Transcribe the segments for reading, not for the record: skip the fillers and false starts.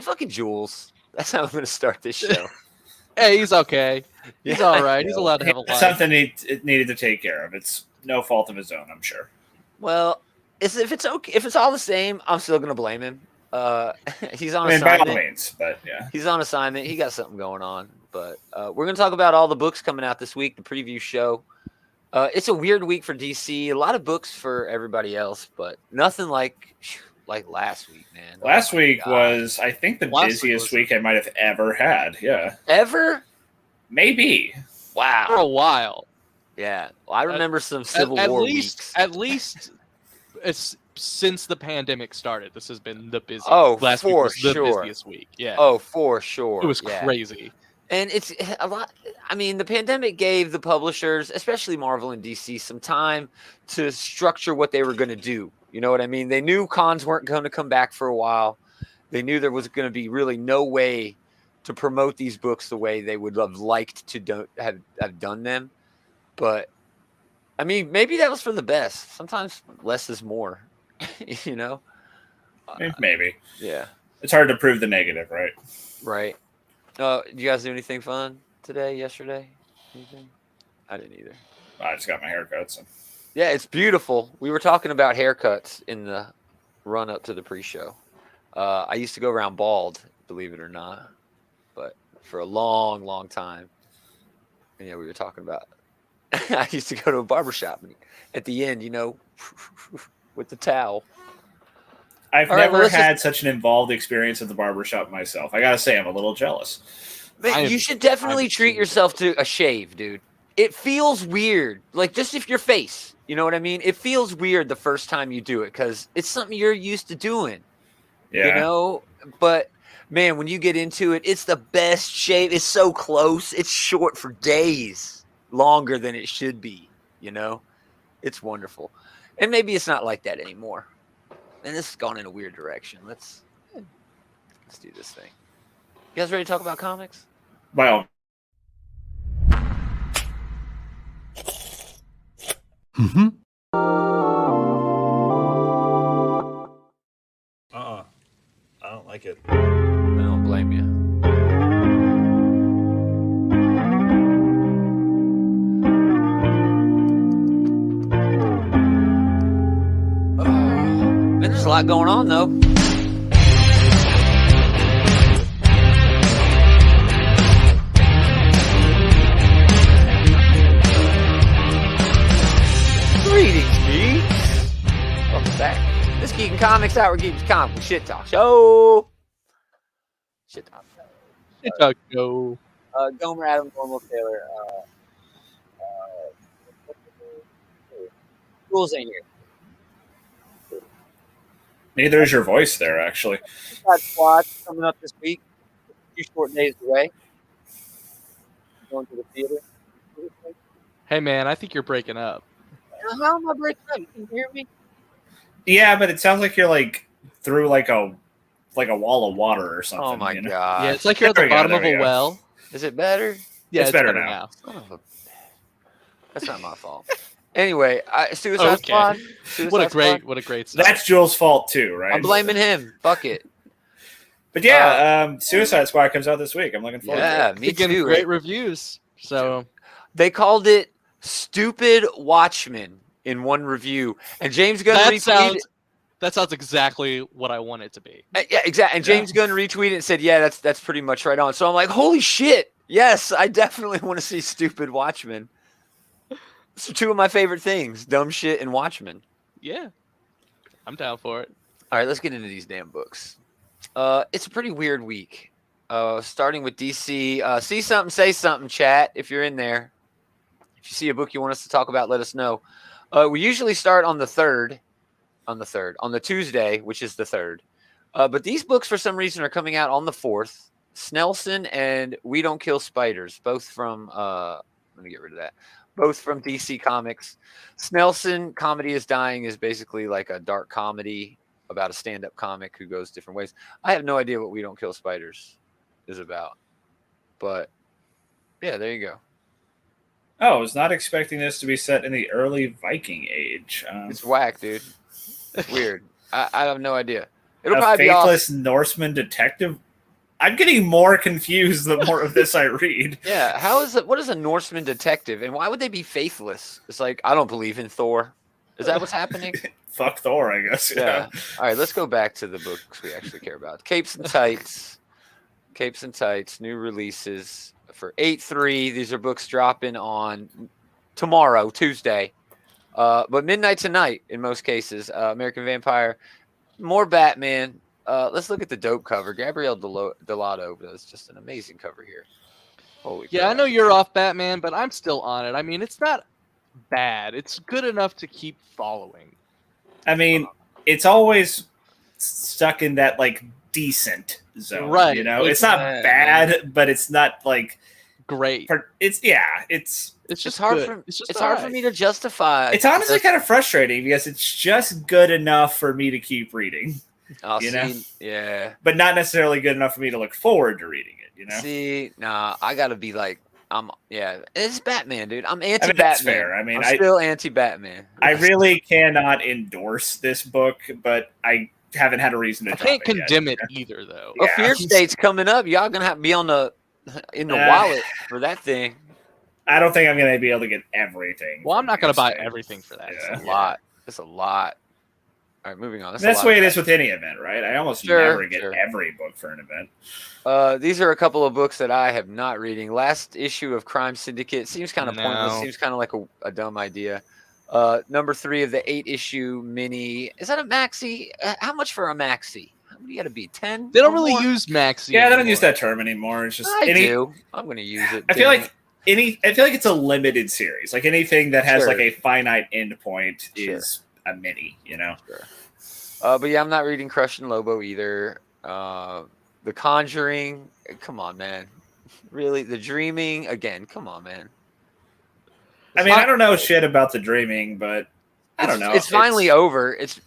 Fucking Jules. That's how I'm going to start this show. Hey, he's okay. He's Yeah, all right. He's allowed to have a life. Something it needed to take care of. It's no fault of his own, I'm sure. Well, if it's okay, if it's all the same, I'm still going to blame him. He's on I mean, by assignment. all means, but yeah. He's on assignment. He got something going on. But we're going to talk about all the books coming out this week, the preview show. It's a weird week for DC. A lot of books for everybody else, but nothing like last week, man. Last week was, I think, the busiest week I might have ever had. Yeah. Ever? Maybe. Wow. For a while. Yeah. Well, I remember some Civil War weeks. At least it's since the pandemic started. This has been the busiest. Oh, last week was the busiest week. Yeah. Oh, for sure. It was crazy. And it's a lot. I mean, the pandemic gave the publishers, especially Marvel and DC, some time to structure what they were going to do. You know what I mean? They knew cons weren't going to come back for a while. They knew there was going to be really no way to promote these books the way they would have liked to have done them. But, I mean, maybe that was for the best. Sometimes less is more, you know? Maybe. Yeah. It's hard to prove the negative, right? Right. Did you guys do anything fun today, yesterday? Anything? I didn't either. I just got my haircut. So. Yeah, it's beautiful. We were talking about haircuts in the run up to the pre-show. I used to go around bald, believe it or not, but for a long, long time. And yeah, we were talking about. I used to go to a barbershop and at the end, you know, with the towel. I've never had such an involved experience at the barbershop myself. I gotta say, I'm a little jealous. Man, you should definitely treat yourself to a shave, dude. It feels weird. Like, just if your face, you know what I mean? It feels weird the first time you do it because it's something you're used to doing. Yeah. You know? But, man, when you get into it, it's the best shave. It's so close. It's short for days. Longer than it should be, you know? It's wonderful. And maybe it's not like that anymore. And this has gone in a weird direction. Let's do this thing. You guys ready to talk about comics? By all. Mm-hmm. I don't like it. I don't blame you. There's a lot going on, though. Greetings, geeks. Welcome back. This Geek and Comics Hour, Geeks Comic Shit Talk Show. Shit Talk Show. Shit Talk Show. Gomer, Adam, Normal, Taylor. Rules ain't here. Neither is your voice there, actually. Squad coming up this week. A few short days away. Going to the theater. Hey, man, I think you're breaking up. How am I breaking up? You can hear me? Yeah, but it sounds like you're like through like a wall of water or something. Oh my god! Yeah, it's like you're at the bottom of a well. Is it better? Yeah, it's better now. That's not my fault. Anyway, Suicide Squad. What a great start. That's Jules' fault too, right? I'm blaming him. Fuck it. But yeah, Suicide Squad comes out this week. I'm looking forward to it. Yeah, me too. Great reviews. So they called it "Stupid Watchmen" in one review, and James Gunn retweeted. That sounds exactly what I want it to be. Yeah, exactly. And James Gunn retweeted and said, "Yeah, that's pretty much right on." So I'm like, "Holy shit! Yes, I definitely want to see Stupid Watchmen." It's two of my favorite things: dumb shit and Watchmen. Yeah, I'm down for it. All right, let's get into these damn books. It's a pretty weird week. Starting with DC. See something, say something, chat. If you're in there, if you see a book you want us to talk about, let us know. We usually start on the third. On the Tuesday, which is the 3rd. But these books, for some reason, are coming out on the 4th. Snelson and We Don't Kill Spiders, both from, let me get rid of that, both from DC Comics. Snelson, Comedy is Dying, is basically like a dark comedy about a stand-up comic who goes different ways. I have no idea what We Don't Kill Spiders is about. But, yeah, there you go. Oh, I was not expecting this to be set in the early Viking age. It's whack, dude. It's weird. I have no idea. It'll A probably be off. faithless Norseman detective. I'm getting more confused the more of this I read. Yeah, how is it? What is a Norseman detective, and why would they be faithless? It's like I don't believe in Thor. Is that what's happening? Fuck Thor, I guess. Yeah. All right, let's go back to the books we actually care about. Capes and Tights. Capes and Tights, new releases for 8/3. These are books dropping on tomorrow, Tuesday. But midnight tonight in most cases. American Vampire, more Batman. Let's look at the dope cover. Gabrielle Delato does just an amazing cover here. Holy Yeah, I crap. know you're off Batman, but I'm still on it. I mean, it's not bad. It's good enough to keep following. I mean, it's always stuck in that like decent zone, Right. You know, it's not bad, but it's not like great. It's just hard good. It's hard for me to justify. It's honestly kind of frustrating because it's just good enough for me to keep reading. I'll you know? Yeah, but not necessarily good enough for me to look forward to reading it. You know, see, nah, I gotta be like, it's Batman, dude. I'm anti-Batman. I mean, that's fair. I mean, I'm still anti-Batman. I really cannot endorse this book, but I haven't had a reason to. I can't condemn it either, though. Well, Fear State's coming up. Y'all gonna have to be in the wallet for that thing. I don't think I'm gonna be able to get everything. Well, I'm not gonna buy everything for that. Yeah. It's a lot. It's a lot. All right, moving on. That's the way it is with any event, right? I almost never get every book for an event. These are a couple of books that I have not reading. Last issue of Crime Syndicate seems kind of pointless. Seems kind of like a dumb idea. Number 3 of the 8-issue mini. Is that a maxi? How much for a maxi? How many got to be 10? They don't really use maxi. Yeah, they don't use that term anymore. It's just I do. I'm going to use it. I feel like it's a limited series. Like anything that has like a finite endpoint is a mini, you know. Sure. But yeah, I'm not reading Crush and Lobo either. The Conjuring, come on, man. Really, The Dreaming again. Come on, man. I mean, I don't know shit about The Dreaming, but I don't know. It's finally over. It's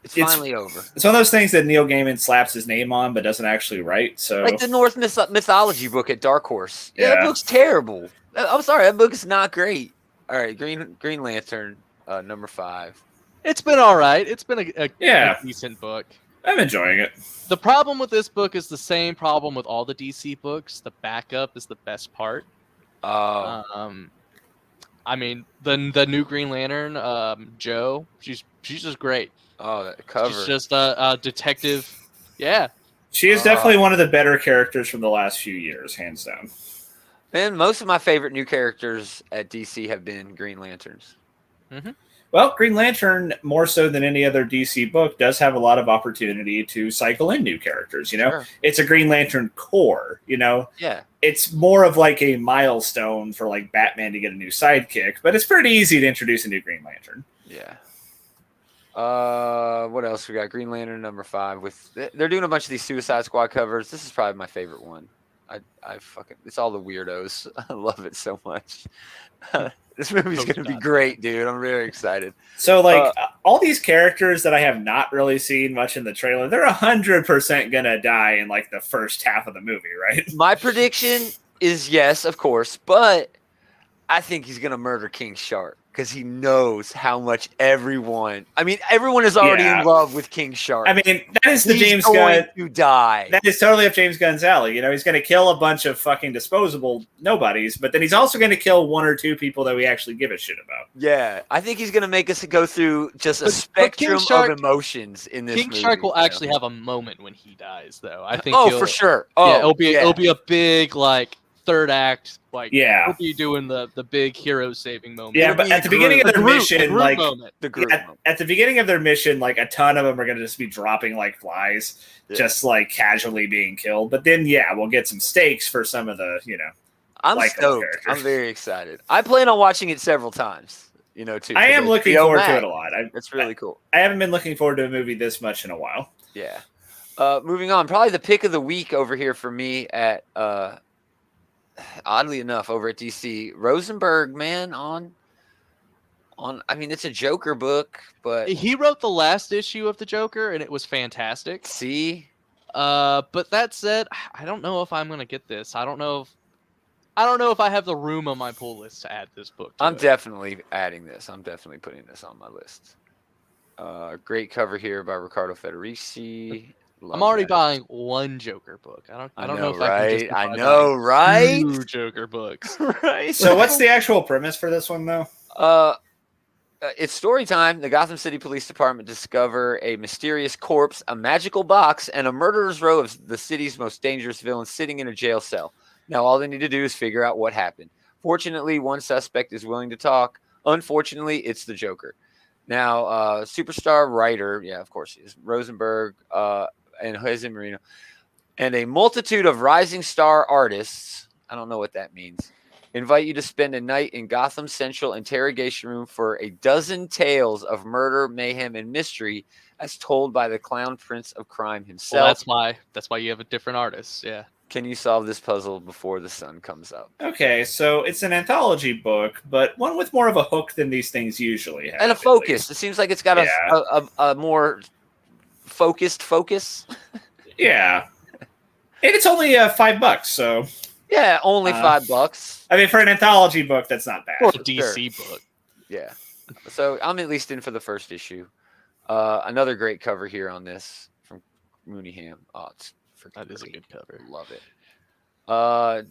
finally over. It's one of those things that Neil Gaiman slaps his name on, but doesn't actually write. So, like the Norse mythology book at Dark Horse. Yeah, that book's terrible. I'm sorry, that book is not great. All right, Green Lantern, number 5. It's been all right. It's been a decent book. I'm enjoying it. The problem with this book is the same problem with all the DC books. The backup is the best part. I mean, the new Green Lantern, Jo, she's just great. Oh, that cover. She's just a detective. Yeah. She is definitely one of the better characters from the last few years, hands down. Man, most of my favorite new characters at DC have been Green Lanterns. Mm-hmm. Well, Green Lantern, more so than any other DC book, does have a lot of opportunity to cycle in new characters. You know, It's a Green Lantern core. You know, it's more of like a milestone for like Batman to get a new sidekick, but it's pretty easy to introduce a new Green Lantern. Yeah. What else we got? Green Lantern number 5. They're doing a bunch of these Suicide Squad covers. This is probably my favorite one. It's all the weirdos. I love it so much. This movie's going to be great, dude. I'm very excited. So, like, all these characters that I have not really seen much in the trailer, they're 100% going to die in, like, the first half of the movie, right? My prediction is yes, of course, but I think he's going to murder King Shark because he knows how much everyone is already in love with King Shark. I mean, that is the James Gunn to die. That is totally up James Gunn's alley. You know, he's going to kill a bunch of fucking disposable nobodies, but then he's also going to kill 1 or 2 people that we actually give a shit about. Yeah, I think he's going to make us go through just a spectrum of emotions in this movie. King Shark will actually have a moment when he dies, though. I think. For sure. Yeah, it'll be a big like third act. Like, we'll be doing the big hero saving moment. Yeah, but at the beginning of their mission, like at the beginning of their mission, like a ton of them are going to just be dropping like flies, just like casually being killed. But then, we'll get some stakes for some of the, I'm stoked. Characters. I'm very excited. I plan on watching it several times. Too. I am looking forward to it a lot. It's really cool. I haven't been looking forward to a movie this much in a while. Yeah. Moving on, probably the pick of the week over here for me at. Oddly enough, over at DC, Rosenberg, man, I mean, it's a Joker book, but he wrote the last issue of the Joker, and it was fantastic. See, but that said, I don't know if I'm gonna get this. I don't know if I have the room on my pull list to add this book. I'm definitely adding this. I'm definitely putting this on my list. Great cover here by Riccardo Federici. I'm already buying one Joker book. I don't know if I can right? justify I know, right? buying 2 Joker books. Right. So what's the actual premise for this one, though? It's story time. The Gotham City Police Department discover a mysterious corpse, a magical box, and a murderer's row of the city's most dangerous villains sitting in a jail cell. Now, all they need to do is figure out what happened. Fortunately, one suspect is willing to talk. Unfortunately, it's the Joker. Now, superstar writer, yeah, of course he is, Rosenberg and Jose Marino, and a multitude of rising star artists, I don't know what that means, invite you to spend a night in Gotham Central interrogation room for a dozen tales of murder, mayhem, and mystery as told by the clown prince of crime himself. Well, that's why you have a different artist. Yeah. Can you solve this puzzle before the sun comes up? Okay, so it's an anthology book, but one with more of a hook than these things usually have. And a focus. It seems like it's got a more focused focus. Yeah. And it's only $5, so... Yeah, only $5. I mean, for an anthology book, that's not bad. Or a DC book. Yeah. So I'm at least in for the first issue. Another great cover here on this from Mooneyham. Oh, that is a good cover. Love it.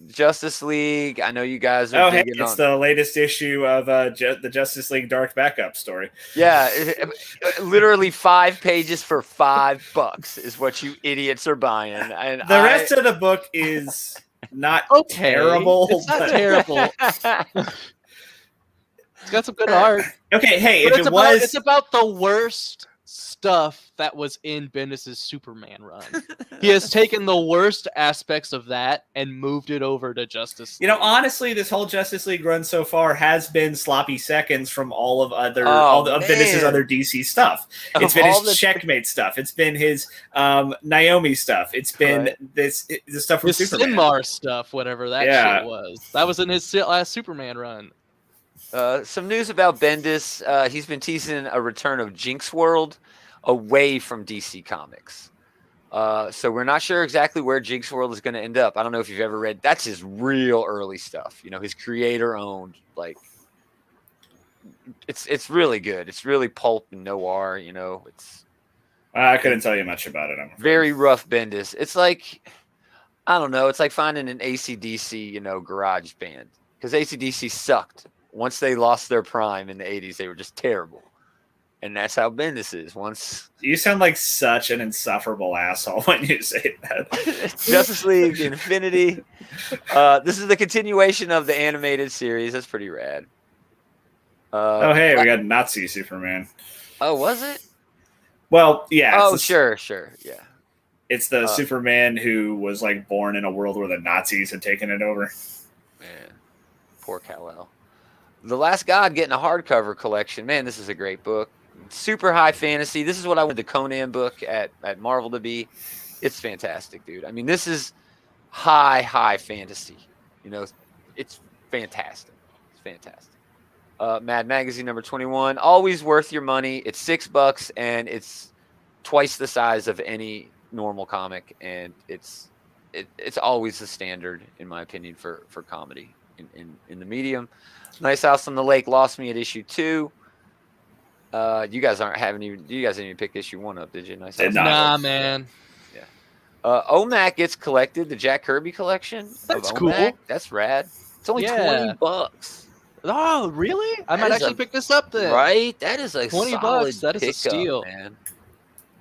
Justice League. I know you guys are. Oh, hey, it's the latest issue of the Justice League Dark Backup story. Yeah, literally 5 pages for $5 is what you idiots are buying. And the rest of the book is not terrible. It's not terrible. It's got some good art. Okay, hey, but if it's about the worst stuff that was in Bendis' Superman run. He has taken the worst aspects of that and moved it over to Justice League. You know, honestly, this whole Justice League run so far has been sloppy seconds from all of Bendis' other DC stuff. It's been his Checkmate stuff. It's been his Naomi stuff. It's been the stuff from Superman. Sinmar stuff, whatever that shit was. That was in his last Superman run. Some news about Bendis. He's been teasing a return of Jinx World away from DC Comics. So we're not sure exactly where Jinx World is going to end up. I don't know if you've ever read. That's his real early stuff. You know, his creator owned. Like, it's really good. It's really pulp and noir. You know, it's. I couldn't tell you much about it. I'm very rough Bendis. It's like, I don't know. It's like finding an AC/DC, garage band, because AC/DC sucked. Once they lost their prime in the 80s, they were just terrible. And that's how Bendis is. Once you sound like such an insufferable asshole when you say that. Justice League Infinity. This is the continuation of the animated series. That's pretty rad. Hey, we got Nazi Superman. Oh, was it? Well, yeah. Oh, sure, yeah. It's the Superman who was like born in a world where the Nazis had taken it over. Man, poor Kal-El. The Last God getting a hardcover collection. Man, this is a great book. Super high fantasy. This is what I wanted the Conan book at Marvel to be. It's fantastic, dude. I mean, this is high fantasy. It's fantastic. It's fantastic. Mad Magazine number 21. Always worth your money. It's $6 and it's twice the size of any normal comic, and it's always the standard in my opinion for comedy in the medium. Nice House on the Lake lost me at issue 2. You guys didn't even pick issue 1 up, did you? Nice House. Nah, man. Yeah. OMAC gets collected, the Jack Kirby collection. That's cool. That's rad. It's only $20. Oh, really? I might actually pick this up then. Right? That is a $20. That is a steal, man.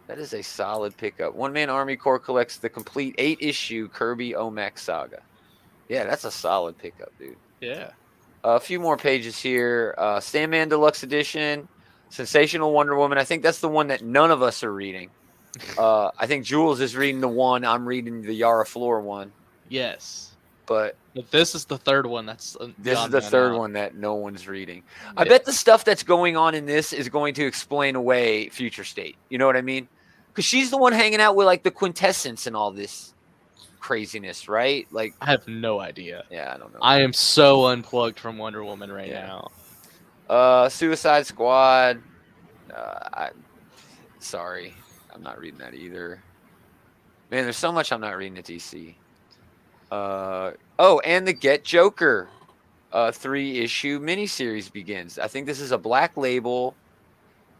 That is a solid pickup. One Man Army Corps collects the complete 8-issue Kirby OMAC saga. Yeah, that's a solid pickup, dude. Yeah. A few more pages here. Sandman Deluxe Edition, Sensational Wonder Woman. I think that's the one that none of us are reading. I think Jules is reading the one. I'm reading the Yara Flor one. Yes. But this is the third one. This is the third one that no one's reading. Yeah. I bet the stuff that's going on in this is going to explain away Future State. You know what I mean? Because she's the one hanging out with like the Quintessence and all this craziness, right? Like, I have no idea. Yeah, I don't know. I am so unplugged from Wonder Woman right now. Suicide Squad. Sorry, I'm not reading that either. Man, there's so much I'm not reading at DC. And the Get Joker 3-issue miniseries begins. I think this is a Black Label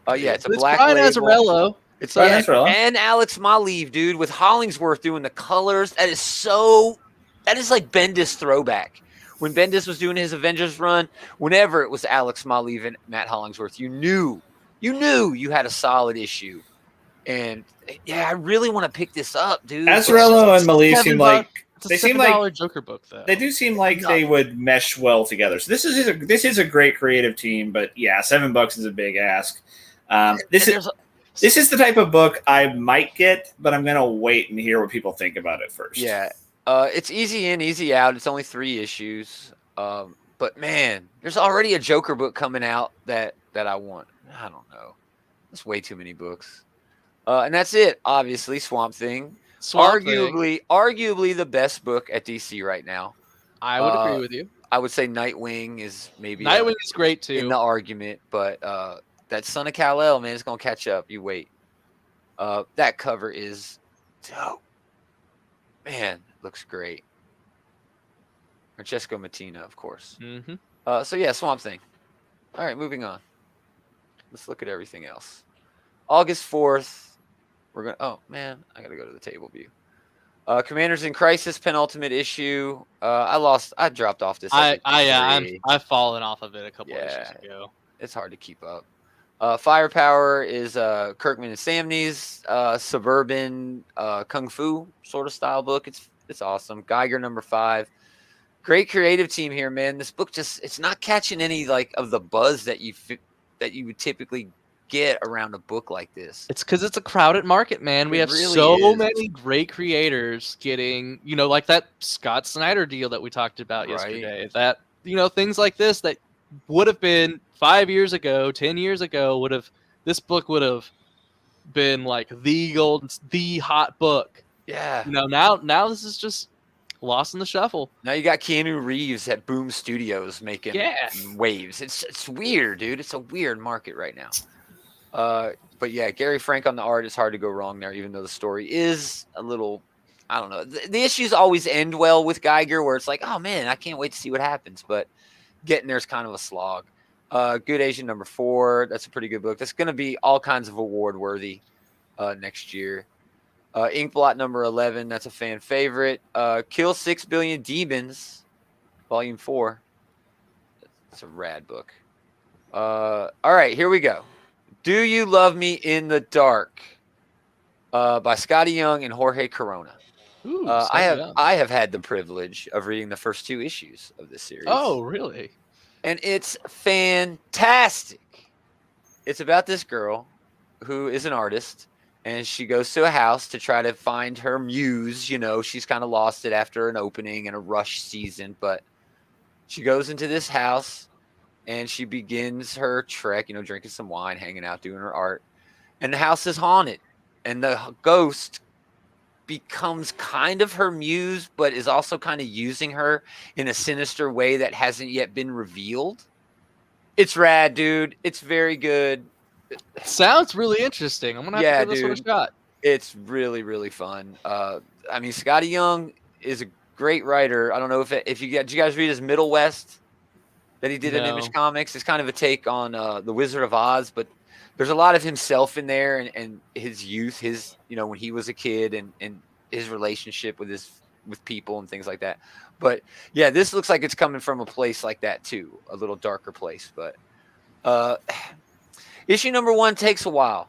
Yeah, it's a It's black Brian label. Azzarello. It's Brian Azzarello. and Alex Maleev, dude, with Hollingsworth doing the colors. That is like Bendis throwback. When Bendis was doing his Avengers run, whenever it was Alex Maleev and Matt Hollingsworth, you knew you had a solid issue. And yeah, I really want to pick this up, dude. Azzarello and Maleev seem like It's a $7 Joker book, though. They do seem like they would mesh well together. So this is a great creative team, but yeah, $7 is a big ask. This is the type of book I might get, but I'm gonna wait and hear what people think about it first. Yeah, it's easy in, easy out. It's only 3 issues, but man, there's already a Joker book coming out that I want. I don't know. That's way too many books, and that's it. Obviously, Swamp Thing. Arguably the best book at DC right now. I would agree with you. I would say Nightwing is maybe Nightwing is great too in the argument, but that Son of Kal-El, man, is gonna catch up. You wait. That cover is dope. Man, looks great. Francesco Mattina, of course. Mm-hmm. So yeah, Swamp Thing. All right, moving on. Let's look at everything else. August 4th. We're gonna. Oh man, I gotta go to the table view. Commanders in Crisis penultimate issue. I dropped off this. I've fallen off of it a couple issues ago. It's hard to keep up. Firepower is Kirkman and Samney's suburban kung fu sort of style book. It's awesome. Geiger #5. Great creative team here, man. This book it's not catching any like of the buzz that you would typically get around a book like this. It's because it's a crowded market, man. We have so many great creators getting, like that Scott Snyder deal that we talked about yesterday. That, things like this that would have been 5 years ago, 10 years ago, this book would have been like the hot book. Yeah. Now this is just lost in the shuffle. Now you got Keanu Reeves at Boom Studios making waves. It's weird, dude. It's a weird market right now. But yeah, Gary Frank on the art is hard to go wrong there, even though the story is a little, I don't know. The issues always end well with Geiger, where it's like, oh man, I can't wait to see what happens. But getting there is kind of a slog. Good Asian #4. That's a pretty good book. That's going to be all kinds of award worthy next year. Inkblot #11. That's a fan favorite. Kill 6 Billion Demons, Volume 4. It's a rad book. All right, here we go. Do You Love Me in the Dark by Scotty Young and Jorge Corona. Ooh, I have had the privilege of reading the first 2 issues of this series. Oh, really? And it's fantastic. It's about this girl who is an artist, and she goes to a house to try to find her muse. She's kind of lost it after an opening and a rush season, but she goes into this house and she begins her trek, drinking some wine, hanging out, doing her art. And the house is haunted, and the ghost becomes kind of her muse, but is also kind of using her in a sinister way that hasn't yet been revealed. It's rad, dude. It's very good. Sounds really interesting. I'm gonna have to give this one a shot. It's really, really fun. Scotty Young is a great writer. I don't know if you guys read his Middle West that he did in Image Comics. It's kind of a take on the Wizard of Oz, but there's a lot of himself in there and his youth, his when he was a kid and his relationship with people and things like that. But yeah, this looks like it's coming from a place like that too, a little darker place. But issue #1 takes a while,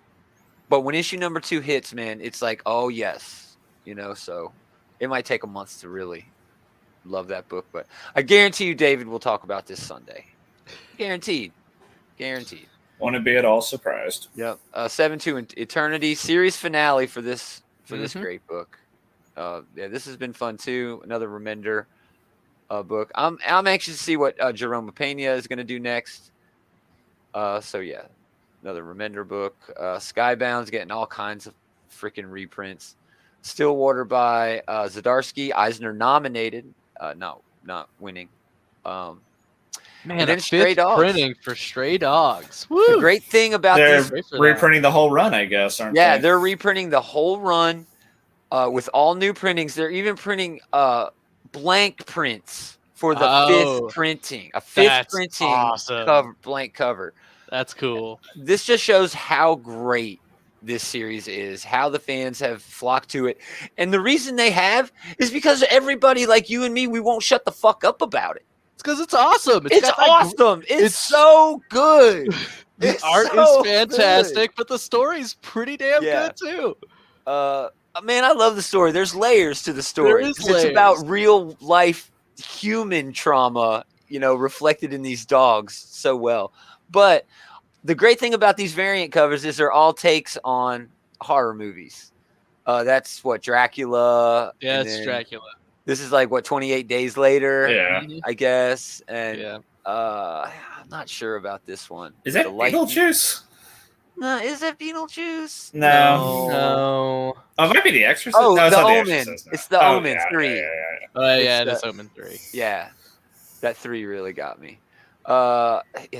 but when issue #2 hits, man, it's like, oh yes, so it might take a month to really love that book. But I guarantee you, David will talk about this Sunday. Guaranteed. Want to be at all surprised. Yep. 7-2 Eternity series finale for this great book. This has been fun too. Another Remender book. I'm anxious to see what Jerome Pena is going to do next. So yeah, another Remender book. Skybound's getting all kinds of freaking reprints. Stillwater by Zdarsky, Eisner nominated. No, not winning. Man, and then Stray Dogs. Printing for Stray Dogs. Woo! The great thing about they're reprinting the whole run, I guess, aren't they? Yeah, they're reprinting the whole run with all new printings. They're even printing blank prints for the 5th printing. A 5th printing awesome. cover, blank cover. That's cool. This just shows how great this series is, how the fans have flocked to it. And the reason they have is because everybody like you and me, we won't shut the fuck up about it. It's because it's awesome. It's awesome. It's so good. The art is fantastic, but the story's pretty damn good too. Man, I love the story. There's layers to the story. It's about real life human trauma, reflected in these dogs so well. But the great thing about these variant covers is they're all takes on horror movies. That's what Dracula. Yeah, it's Dracula. This is like 28 Days Later. Yeah, I guess. And I'm not sure about this one. Is that Beetlejuice? No, is it Beetlejuice? No. Oh, it might be The Exorcist. Oh, no, The Omen. Exorcist, no. It's The Omen 3. It is Omen 3. Yeah, that 3 really got me.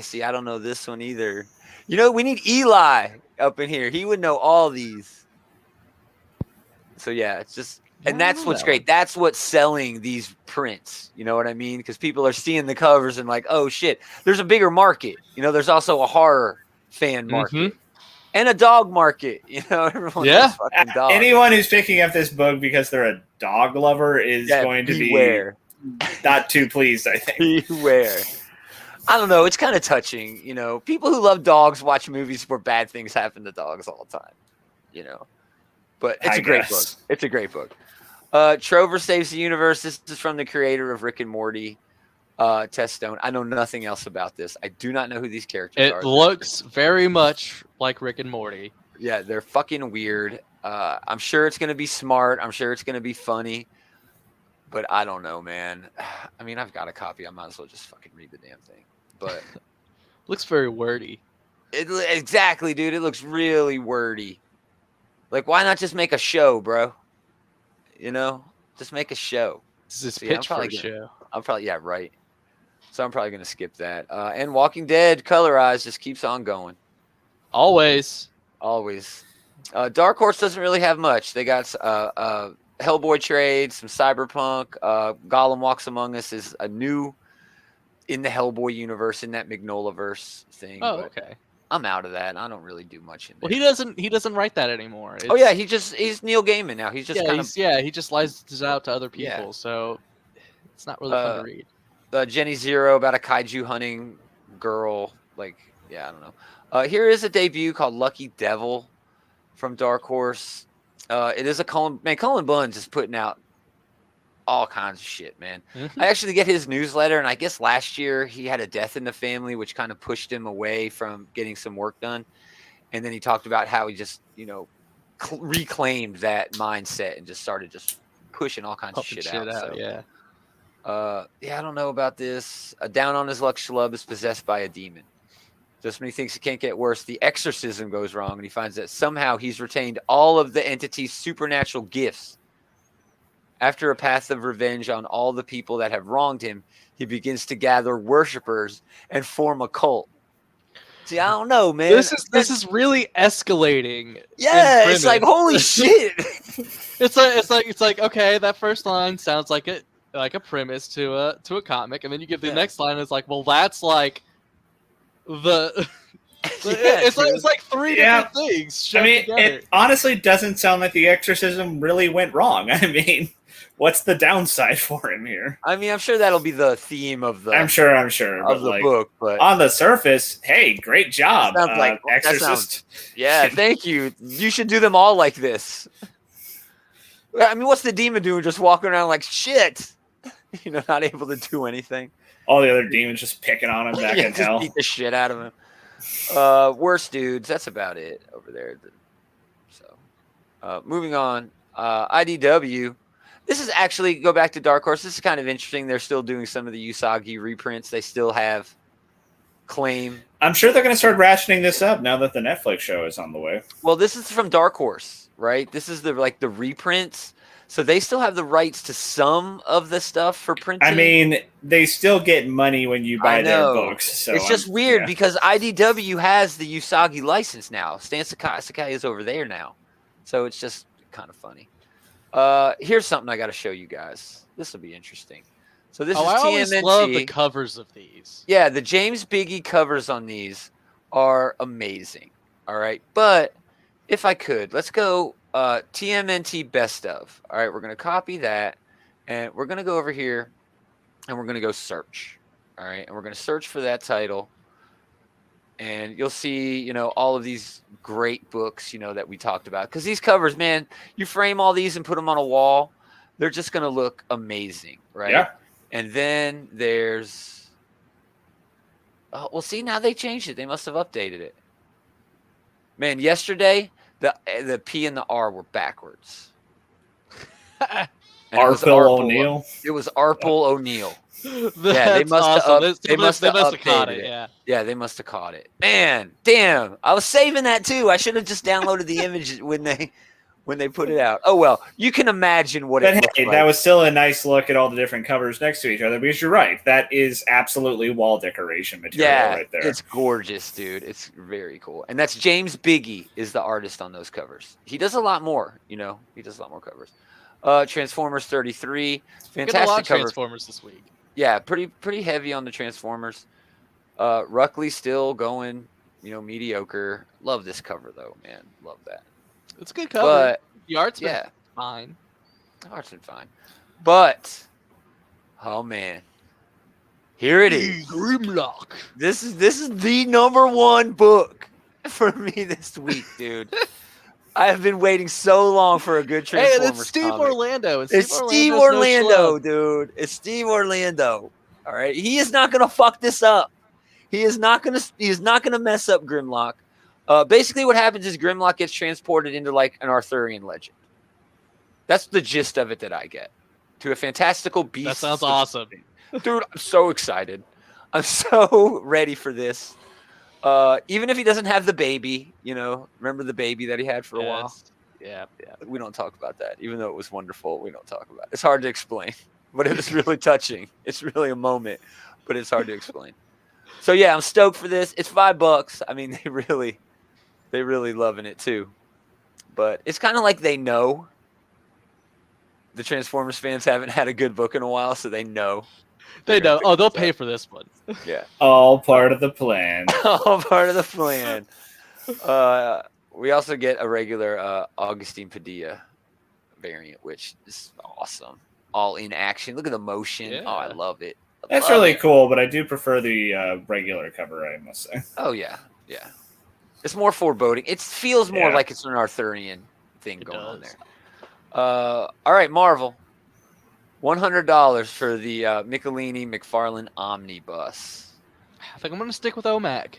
See, I don't know this one either. We need Eli up in here. He would know all these. So yeah, it's just, and that's what's great. That's what's selling these prints. You know what I mean? Because people are seeing the covers and like, oh shit, there's a bigger market. There's also a horror fan market. And a dog market, everyone loves fucking dogs. Anyone who's picking up this book because they're a dog lover is going to be not too pleased, I think. Beware. I don't know. It's kind of touching, People who love dogs watch movies where bad things happen to dogs all the time, But it's a great book. It's a great book. Trover Saves the Universe. This is from the creator of Rick and Morty. Tess Stone. I know nothing else about this. I do not know who these characters are. It looks very much like Rick and Morty. Yeah, they're fucking weird. I'm sure it's going to be smart. I'm sure it's going to be funny. But I don't know, man. I mean, I've got a copy. I might as well just fucking read the damn thing. But looks very wordy. Exactly, dude. It looks really wordy. Like, why not just make a show, bro? Just make a show. This is pitch for a show. I'm probably right. So I'm probably gonna skip that. And Walking Dead colorized just keeps on going. Always. Dark Horse doesn't really have much. They got Hellboy trade, some Cyberpunk. Gollum Walks Among Us is a new in the Hellboy universe, in that Magnolaverse thing. Oh, okay. I'm out of that. I don't really do much in there. Well, he doesn't write that anymore. He's Neil Gaiman now. He's just he just licenses out to other people. So it's not really fun to read. Jenny Zero about a kaiju hunting girl. I don't know. Here is a debut called Lucky Devil from Dark Horse. It is a Cullen Bunn's is putting out all kinds of shit, man. I actually get his newsletter, and I guess last year he had a death in the family, which kind of pushed him away from getting some work done. And then he talked about how he just, reclaimed that mindset and just started just pushing all kinds of shit out. I don't know about this. A down on his luck schlub is possessed by a demon. Just when he thinks it can't get worse, the exorcism goes wrong, and he finds that somehow he's retained all of the entity's supernatural gifts. After a path of revenge on all the people that have wronged him, he begins to gather worshipers and form a cult. See, I don't know, man. This is really escalating. Yeah, it's like, holy shit. It's like okay, that first line sounds like a premise to a comic, and then you get the next line, and it's like, well, that's like the. It's like three different things. I mean, together. It honestly doesn't sound like the exorcism really went wrong. I mean, what's the downside for him here? I mean, I'm sure that'll be the theme of the. I'm sure of the book, but on the surface, hey, great job, like Exorcist. Thank you. You should do them all like this. I mean, what's the demon doing? Just walking around like shit, not able to do anything. All the other demons just picking on him back in hell. Beat the shit out of him. Worst dudes. That's about it over there. So, moving on. IDW. This is actually, go back to Dark Horse. This is kind of interesting. They're still doing some of the Usagi reprints. They still have Claim. I'm sure they're going to start rationing this up now that the Netflix show is on the way. Well, this is from Dark Horse, right? This is the reprints. So they still have the rights to some of the stuff for printing. I mean, they still get money when you buy their books. So it's just weird because IDW has the Usagi license now. Stan Sakai is over there now. So it's just kind of funny. Here's something I got to show you guys. This will be interesting. So this is TMNT. I always love the covers of these. Yeah, the James Biggie covers on these are amazing. All right. But if I could, let's go TMNT best of. All right. We're going to copy that and we're going to go over here and we're going to go search. All right. And we're going to search for that title. And you'll see, you know, all of these great books, you know, that we talked about. Because these covers, man, you frame all these and put them on a wall, they're just going to look amazing, right? Yeah. And then there's, oh, well, see, now they changed it. They must have updated it. Man, yesterday, the P and the R were backwards. Arpil O'Neill? It was Arpil O'Neill. Yeah, they must awesome. have they must have caught it. Yeah, they must have caught it. Man, damn! I was saving that too. I should have just downloaded the image when they put it out. Oh well, you can imagine what it looked like. That was still a nice look at all the different covers next to each other. Because you're right, that is absolutely wall decoration material right there. It's gorgeous, dude. It's very cool. And that's James Biggie is the artist on those covers. He does a lot more. You know, he does a lot more covers. Transformers 33, fantastic a lot of cover. Transformers this week. Yeah, pretty heavy on the Transformers. Ruckley still going, you know, mediocre. Love this cover though, man. Love that. It's a good cover. But the art's been fine. The art's been fine. But oh man. Here it is. Grimlock. This is the #1 book for me this week, dude. I have been waiting so long for a good Transformers Hey, it's Steve comic. Orlando. It's Steve Orlando, dude. It's Steve Orlando. All right, he is not gonna fuck this up. He is not gonna mess up Grimlock. Basically, what happens is Grimlock gets transported into like an Arthurian legend. That's the gist of it that I get. To a fantastical beast. That sounds awesome, dude. I'm so excited. I'm so ready for this. Even if he doesn't have the baby, you know, remember the baby that he had for a while? Yeah. We don't talk about that. Even though it was wonderful, we don't talk about it. It's hard to explain, but it was really touching. It's really a moment, but it's hard to explain. So yeah, I'm stoked for this. It's $5. I mean, they really loving it too. But it's kind of like they know the Transformers fans haven't had a good book in a while, so they know. They know. Oh, they'll pay for this one. Yeah. All part of the plan. All part of the plan. We also get a regular Augustine Padilla variant, which is awesome. All in action. Look at the motion. Yeah. Oh, I love it. That's really cool, but I do prefer the regular cover, I must say. Oh, yeah. Yeah. It's more foreboding. It feels more like it's an Arthurian thing going on there. All right, Marvel. $100 for the Michelini McFarlane Omnibus. I think I'm going to stick with OMAC.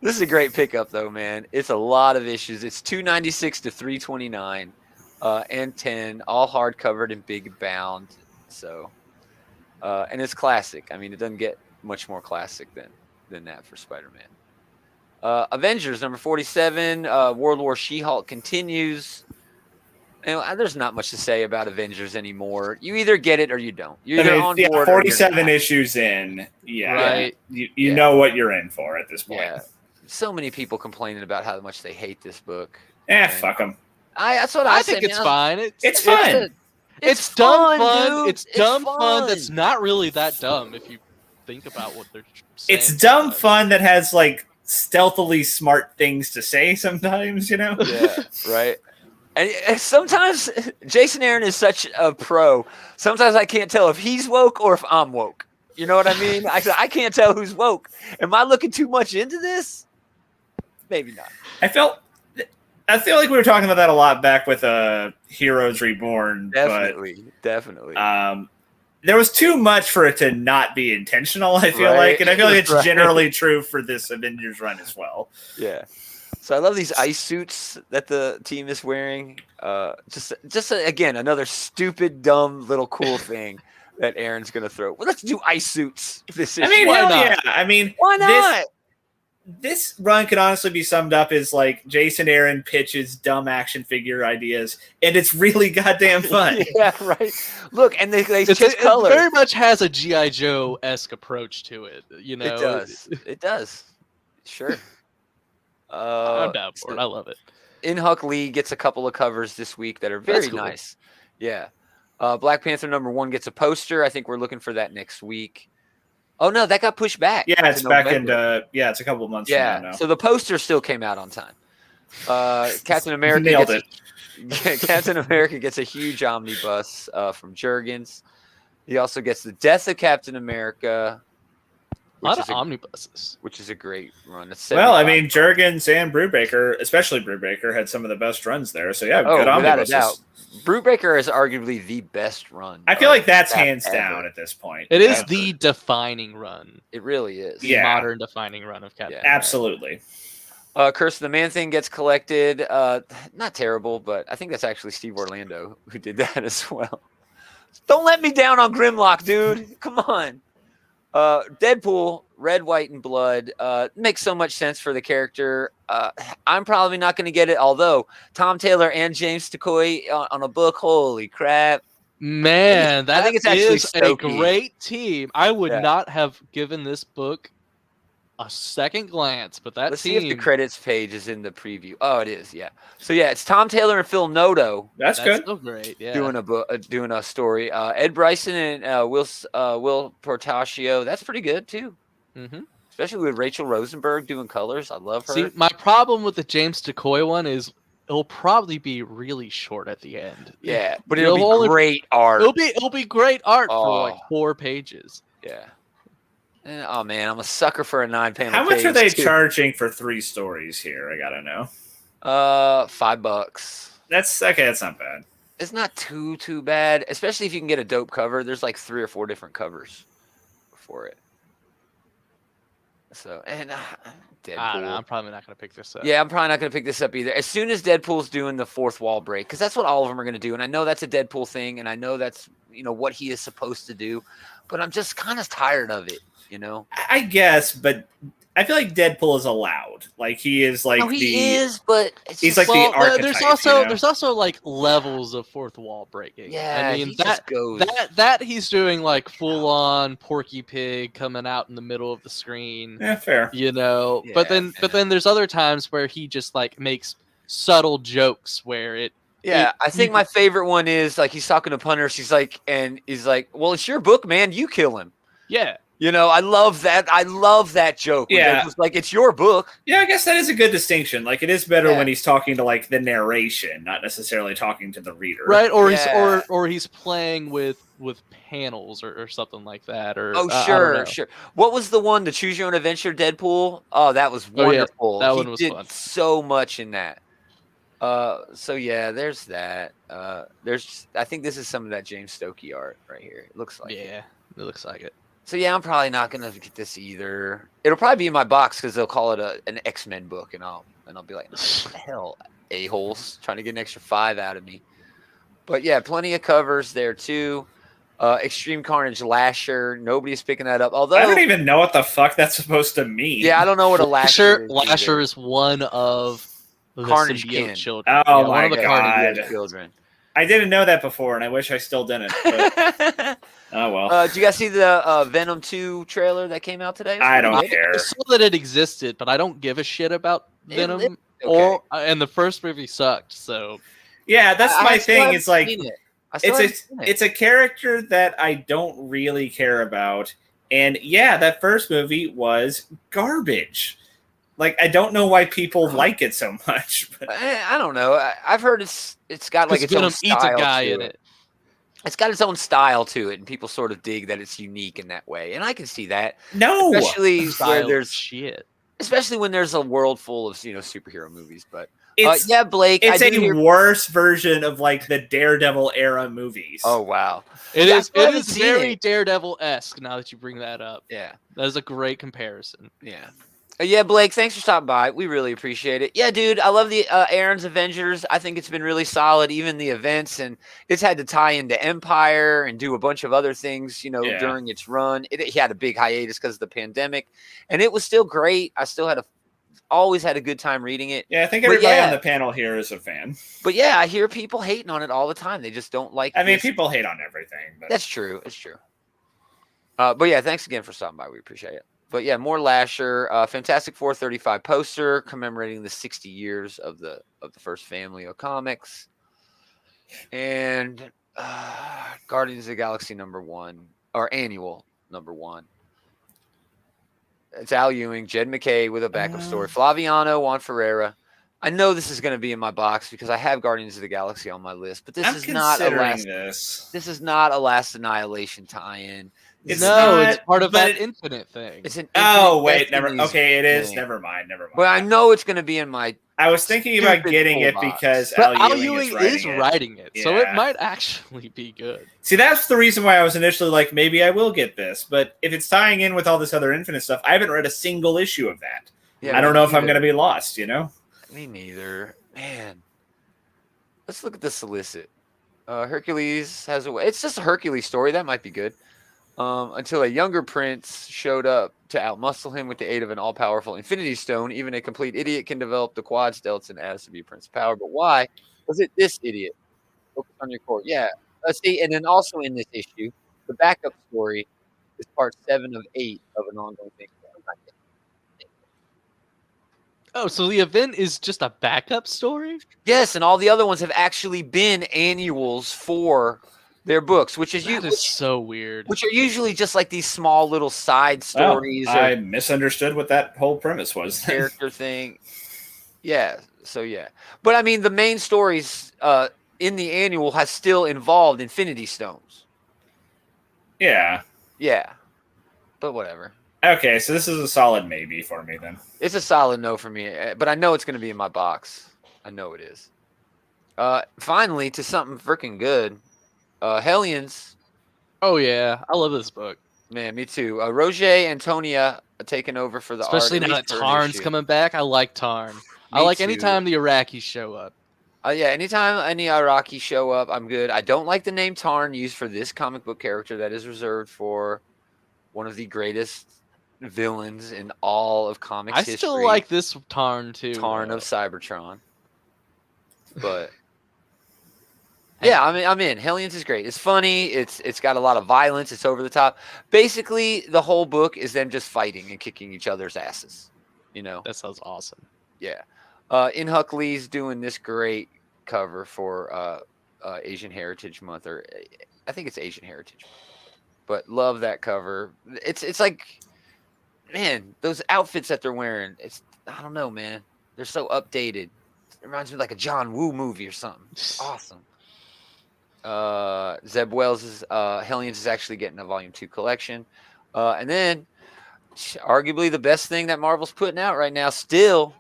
This is a great pickup, though, man. It's a lot of issues. It's $296 to $329 and 10, all hard covered and big bound. So, and it's classic. I mean, it doesn't get much more classic than that for Spider-Man. Avengers number 47. World War She-Hulk continues. There's not much to say about Avengers anymore. You either get it or you don't. You're either on board 47 issues in. Yeah. Right. You know what you're in for at this point. Yeah. So many people complaining about how much they hate this book. Fuck them. That's what I think said, it's fine. It's fun. It's dumb fun. Dude. It's dumb fun that's not really that dumb if you think about what they're saying. It's dumb fun that has like stealthily smart things to say sometimes, you know? Yeah, right. And sometimes Jason Aaron is such a pro. Sometimes I can't tell if he's woke or if I'm woke. You know what I mean? I can't tell who's woke. Am I looking too much into this? Maybe not. I feel like we were talking about that a lot back with Heroes Reborn. Definitely. There was too much for it to not be intentional, I feel like. And I feel like it's generally true for this Avengers run as well. Yeah. So I love these ice suits that the team is wearing. Just again, another stupid, dumb, little cool thing that Aaron's going to throw. Well, let's do ice suits this issue. I mean, why not? Yeah. I mean, why not? This run could honestly be summed up as like Jason Aaron pitches dumb action figure ideas, and it's really goddamn fun. Yeah, right. Look, and they change color. It very much has a G.I. Joe-esque approach to it. You know, it does. It does. Sure. I'm down for it. I love it. In-Huck Lee gets a couple of covers this week that are very nice. Yeah. Black Panther #1 gets a poster. I think we're looking for that next week. Oh no, that got pushed back. Yeah, it's back into it's a couple months from now. So the poster still came out on time. Captain America nailed it. Captain America gets a huge omnibus from Jurgens. He also gets the Death of Captain America. A lot of omnibuses, which is a great run. Well, I mean, Jurgens and Brubaker, especially Brubaker, had some of the best runs there. So yeah, good omnibuses. Without a doubt. Brubaker is arguably the best run. I feel like that's hands down at this point. It is the defining run. It really is. The modern defining run of Captain America. Absolutely. Curse of the Man Thing gets collected. Not terrible, but I think that's actually Steve Orlando who did that as well. Don't let me down on Grimlock, dude. Come on. Deadpool, Red, White, and Blood makes so much sense for the character. I'm probably not going to get it, although Tom Taylor and James Takoy on a book, holy crap. Man, I think it's actually a Stokey. Great team. I would not have given this book a second glance, but that Let's team... see if the credits page is in the preview. Oh, it is, yeah. So yeah, it's Tom Taylor and Phil Noto. That's good. So great, yeah. Doing a story. Ed Bryson and Will Portacio. That's pretty good too. Mm-hmm. Especially with Rachel Rosenberg doing colors. I love her. See, my problem with the James Takoy one is it'll probably be really short at the end. Yeah, but it'll be great art. It'll be great art for like 4 pages. Yeah. Oh man, I'm a sucker for a 9-panel. How much are they charging for 3 stories here? I gotta know. $5. That's okay. That's not bad. It's not too bad, especially if you can get a dope cover. There's like 3 or 4 different covers for it. So and Deadpool. I don't know, I'm probably not gonna pick this up. Yeah, I'm probably not gonna pick this up either. As soon as Deadpool's doing the fourth wall break, because that's what all of them are gonna do, and I know that's a Deadpool thing, and I know that's what he is supposed to do, but I'm just kind of tired of it. I guess, but I feel like Deadpool is allowed. Like he is like but he's like the archetype. There's also like levels of fourth wall breaking. Yeah, I mean that he's doing like full on Porky Pig coming out in the middle of the screen. Yeah, fair. But then there's other times where he just like makes subtle jokes where it. Yeah, I think my favorite one is like he's talking to Punter. He's like, well, it's your book, man. You kill him. Yeah. I love that. I love that joke. Yeah. It's like, it's your book. Yeah, I guess that is a good distinction. Like, it is better when he's talking to, like, the narration, not necessarily talking to the reader. Right, or he's playing with panels or something like that. Or sure. What was the one, the Choose Your Own Adventure Deadpool? Oh, that was wonderful. That one was did fun. So much in that. So, yeah, there's that. I think this is some of that James Stokey art right here. It looks like it looks like it. So yeah, I'm probably not gonna get this either. It'll probably be in my box because they'll call it an X-Men book, and I'll be like, what the hell, a-holes trying to get an extra 5 out of me. But yeah, plenty of covers there too. Extreme Carnage Lasher. Nobody's picking that up. Although I don't even know what the fuck that's supposed to mean. Yeah, I don't know what a Lasher is. Lasher is one of the Carnage symbiote children. Oh my one of the god, Carnage children. I didn't know that before, and I wish I still didn't. But... Oh, well. Did you guys see the Venom 2 trailer that came out today? I don't care. I saw that it existed, but I don't give a shit about Venom. And the first movie sucked, so... Yeah, that's my thing. It's like... It's a character that I don't really care about. And yeah, that first movie was garbage. Like, I don't know why people like it so much. But... I don't know. I've heard it's got like its own style eats a guy in it. It's got its own style to it, and people sort of dig that it's unique in that way, and I can see that. No, especially where there's shit. Especially when there's a world full of superhero movies. But it's, Blake, it's a worse version of like the Daredevil era movies. Oh wow, it is very Daredevil-esque. Now that you bring that up, yeah, that is a great comparison. Yeah. Yeah, Blake, thanks for stopping by. We really appreciate it. Yeah, dude, I love the Aaron's Avengers. I think it's been really solid, even the events, and it's had to tie into Empire and do a bunch of other things, during its run. He had a big hiatus because of the pandemic, and it was still great. I still always had a good time reading it. Yeah, I think everybody on the panel here is a fan. But yeah, I hear people hating on it all the time. They just don't like I mean, people hate on everything. But... That's true. It's true. But yeah, thanks again for stopping by. We appreciate it. But yeah, more Lasher. Fantastic 435 poster commemorating the 60 years of the first family of comics. And Guardians of the Galaxy #1, or annual #1. It's Al Ewing, Jed McKay with a backup story. Flaviano, Juan Ferreira. I know this is going to be in my box because I have Guardians of the Galaxy on my list, but this is not a Last Annihilation tie-in. It's part of that Infinite thing. It's an okay, it is. Never mind. But I know it's going to be in my. I was thinking about getting it because Al Ewing is writing it, so it might actually be good. See, that's the reason why I was initially like, maybe I will get this. But if it's tying in with all this other Infinite stuff, I haven't read a single issue of that. Yeah, I don't know if I'm going to be lost. Me neither, man. Let's look at the solicit. Hercules has a way. It's just a Hercules story that might be good. Until a younger prince showed up to outmuscle him with the aid of an all-powerful Infinity Stone. Even a complete idiot can develop the quads, delts, and adds to be Prince of Power. But why was it this idiot? Focus on your core. Yeah. See, and then also in this issue, the backup story is part 7 of 8 of an ongoing thing. Oh, so the event is just a backup story? Yes, and all the other ones have actually been annuals for their books, which is so weird. Which are usually just like these small little side stories. I misunderstood what that whole premise was. Character thing. Yeah. So yeah, but I mean, the main stories in the annual has still involved Infinity Stones. Yeah. Yeah. But whatever. Okay, so this is a solid maybe for me then. It's a solid no for me, but I know it's going to be in my box. I know it is. Finally, to something freaking good. Hellions. Oh yeah, I love this book. Man, me too. Roger Antonia taking over for the especially art. Now that Tarn's coming back. I like Tarn. I like anytime the Iraqis show up. Yeah, anytime any Iraqis show up, I'm good. I don't like the name Tarn used for this comic book character that is reserved for one of the greatest villains in all of comics history. I still like this Tarn too. Tarn of Cybertron. But yeah, I'm in. Hellions is great. It's funny. It's got a lot of violence. It's over the top. Basically, the whole book is them just fighting and kicking each other's asses. That sounds awesome. Yeah. Inhuck Lee's doing this great cover for Asian Heritage Month, or I think it's Asian Heritage Month. But love that cover. It's like, man, those outfits that they're wearing. I don't know, man. They're so updated. It reminds me of like a John Woo movie or something. It's awesome. Zeb Wells' Hellions is actually getting a Volume 2 collection. And then, arguably the best thing that Marvel's putting out right now, still,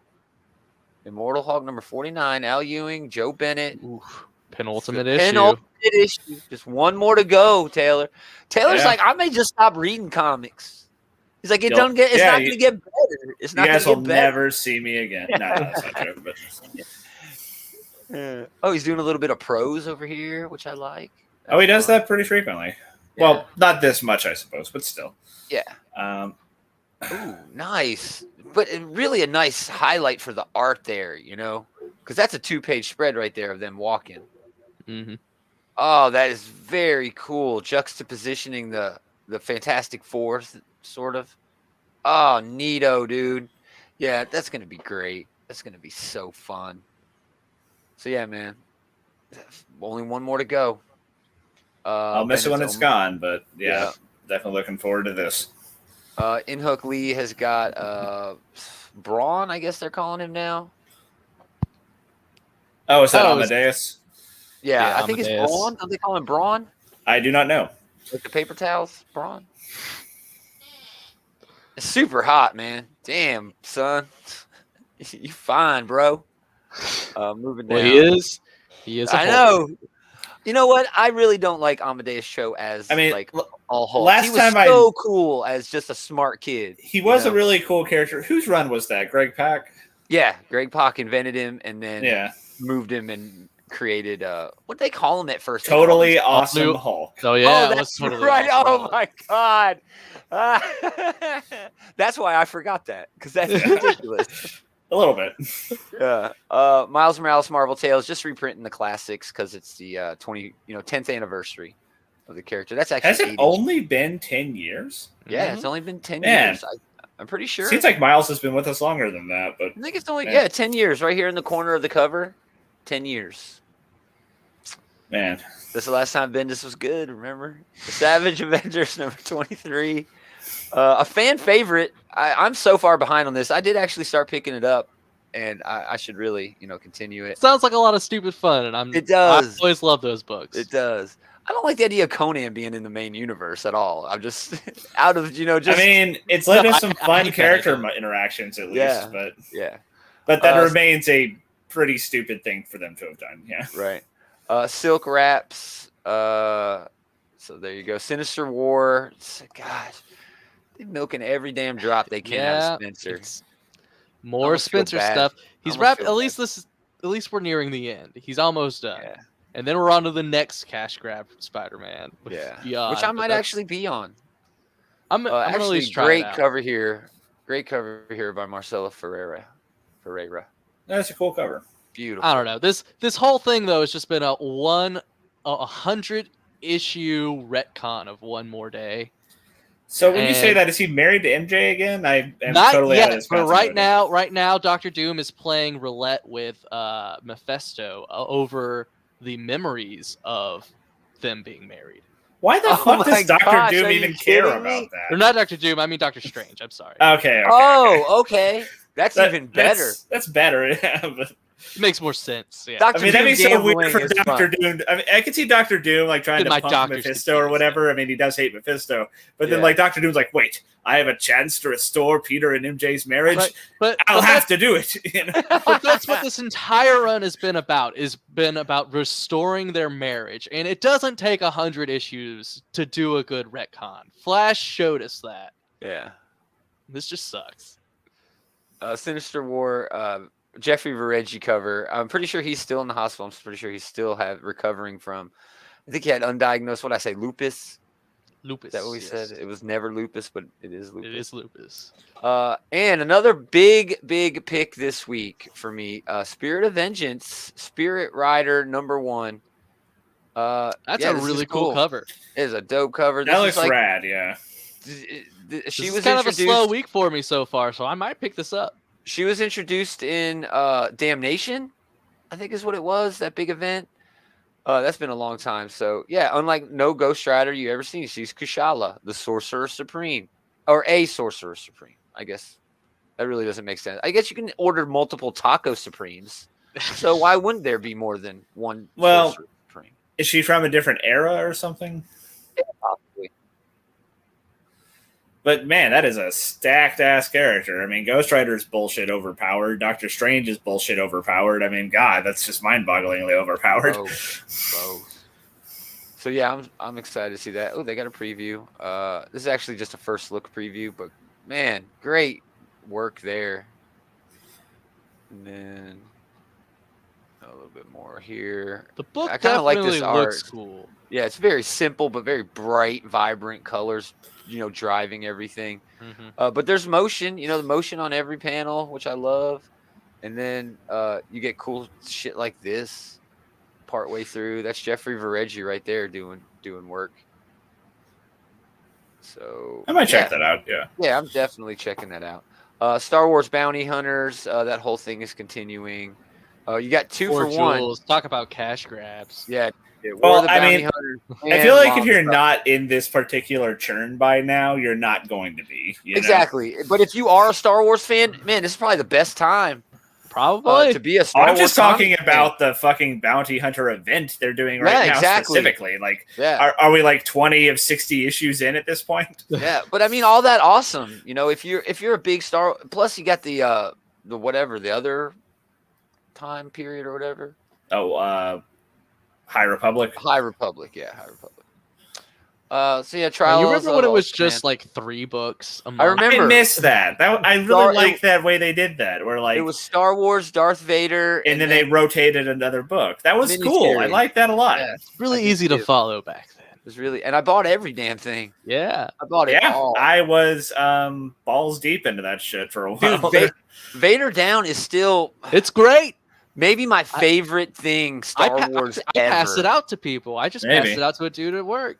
Immortal Hulk number 49, Al Ewing, Joe Bennett. Oof. Penultimate issue. Just one more to go, Taylor. Taylor's like, I may just stop reading comics. He's like, it's not going to get better. It's not. You guys will never see me again. No, that's not true. But oh, he's doing a little bit of prose over here, which I like. That's he does that pretty frequently. Yeah. Well, not this much, I suppose, but still. Yeah. Ooh, nice. But really a nice highlight for the art there, because that's a 2-page spread right there of them walking. Mm-hmm. Oh, that is very cool. Juxtapositioning the Fantastic Four, sort of. Oh, neato, dude. Yeah, that's going to be great. That's going to be so fun. So, yeah, man. Only one more to go. I'll miss it when it's gone, but yeah, definitely looking forward to this. Inhuck Lee has got Braun, I guess they're calling him now. Oh, is that Amadeus? Yeah, I think it's Braun. Don't they call him Braun? I do not know. Like the paper towels, Braun? It's super hot, man. Damn, son. You fine, bro. Moving down. Well, he is. I know. You know what? I really don't like Amadeus Cho as all Hulk. He was so cool as just a smart kid. He was a really cool character. Whose run was that? Greg Pak? Yeah, Greg Pak invented him and then moved him and created what did they call him at first? Totally Awesome Hulk. Oh yeah, that's totally right. Awesome. Oh my god. That's why I forgot that, because that's ridiculous. A little bit. Yeah. Miles Morales Marvel Tales, just reprinting the classics because it's the 10th anniversary of the character. That's actually has it only been 10 years? Yeah, it's only been 10 years. I'm pretty sure. Seems like Miles has been with us longer than that, but I think it's only 10 years right here in the corner of the cover. 10 years. Man. This is the last time Bendis was good, remember? The Savage Avengers number 23. A fan favorite. I'm so far behind on this. I did actually start picking it up, and I should really, continue it. Sounds like a lot of stupid fun, and It does. I always love those books. It does. I don't like the idea of Conan being in the main universe at all. I'm just out of, just. I mean, it's led to some fun character interactions at least, but that remains a pretty stupid thing for them to have done. Yeah. Right. Silk Wraps. So there you go. Sinister War. Gosh, they're milking every damn drop they can out of Spencer. More Spencer stuff. He's wrapped. At least we're nearing the end. He's almost done. Yeah. And then we're on to the next cash grab Spider-Man. Yeah. Which I might actually be on. I'm gonna at least try great cover here. Great cover here by Marcelo Ferreira. That's a cool cover. Beautiful. I don't know. This whole thing though has just been a 100 issue retcon of One More Day. So when you say that, is he married to MJ again? I am not totally yet, out of this. But right now, Dr. Doom is playing roulette with Mephisto over the memories of them being married. Why the fuck does Dr. Doom even care about that? Or not Dr. Doom, I mean Dr. Strange. I'm sorry. Okay. Okay. That's even better. That's better. Yeah, but it makes more sense. Yeah. I mean, that'd be so weird for Dr. Doom. I mean, I could see Dr. Doom like trying to punk Mephisto or whatever. I mean, he does hate Mephisto, but then like Dr. Doom's like, wait, I have a chance to restore Peter and MJ's marriage. Right. But I'll have to do it. But that's what this entire run has been about. Is been about restoring their marriage, and it doesn't take 100 issues to do a good retcon. Flash showed us that. Yeah. This just sucks. Sinister War. Jeffrey Vareggi cover. I'm pretty sure he's still in the hospital. I'm pretty sure he's still recovering from. I think he had undiagnosed. What did I say? Lupus. Lupus. Is that what we said? It was never lupus, but it is lupus. It is lupus. And another big pick this week for me. Spirit of Vengeance, Spirit Rider *1. That's a really cool cover. It is a dope cover. That looks rad. Yeah. She was kind of a slow week for me so far, so I might pick this up. She was introduced in Damnation, I think is what it was, that big event. That's been a long time. So, yeah, unlike no Ghost Rider you ever seen, she's Kushala, the Sorcerer Supreme. Or a Sorcerer Supreme, I guess. That really doesn't make sense. I guess you can order multiple Taco Supremes. So why wouldn't there be more than one Sorcerer Supreme? Is she from a different era or something? Yeah, possibly. But man, that is a stacked ass character. I mean, Ghost Rider is bullshit overpowered. Doctor Strange is bullshit overpowered. I mean, God, that's just mind-bogglingly overpowered. So yeah, I'm excited to see that. Oh, they got a preview. This is actually just a first look preview, but man, great work there. And then a little bit more here. The book I kind of like this art. Looks cool. Yeah, it's very simple but very bright, vibrant colors. Driving everything. Mm-hmm. But there's motion, the motion on every panel, which I love. And then you get cool shit like this partway through. That's Jeffrey Vareggi right there doing work. So I might check that out. Yeah. Yeah, I'm definitely checking that out. Star Wars Bounty Hunters. That whole thing is continuing. You got 2 for Jewels. 1. Talk about cash grabs. Yeah. Well, I mean, I feel like if you're not in this particular churn by now, you're not going to be. Exactly. But if you are a Star Wars fan, man, this is probably the best time. Probably to be a Star Wars I'm just talking about the fucking Bounty Hunter event they're doing right now specifically. Like, are we like 20 of 60 issues in at this point? Yeah, but I mean, all that awesome. If you're a big Star, plus you got the whatever the other time period or whatever. High Republic. High Republic. So yeah, Trials. You remember when it was just like 3 books a month? I remember. I missed that. I really liked that way they did that. Where like it was Star Wars, Darth Vader, and then they rotated another book. That was cool. I liked that a lot. Yeah, it's really easy to follow back then. It was really, and I bought every damn thing. Yeah, I bought it all. I was balls deep into that shit for a while. Dude, Vader Down is still. It's great. Maybe my favorite thing Star Wars ever. I pass it out to people. I just pass it out to a dude at work.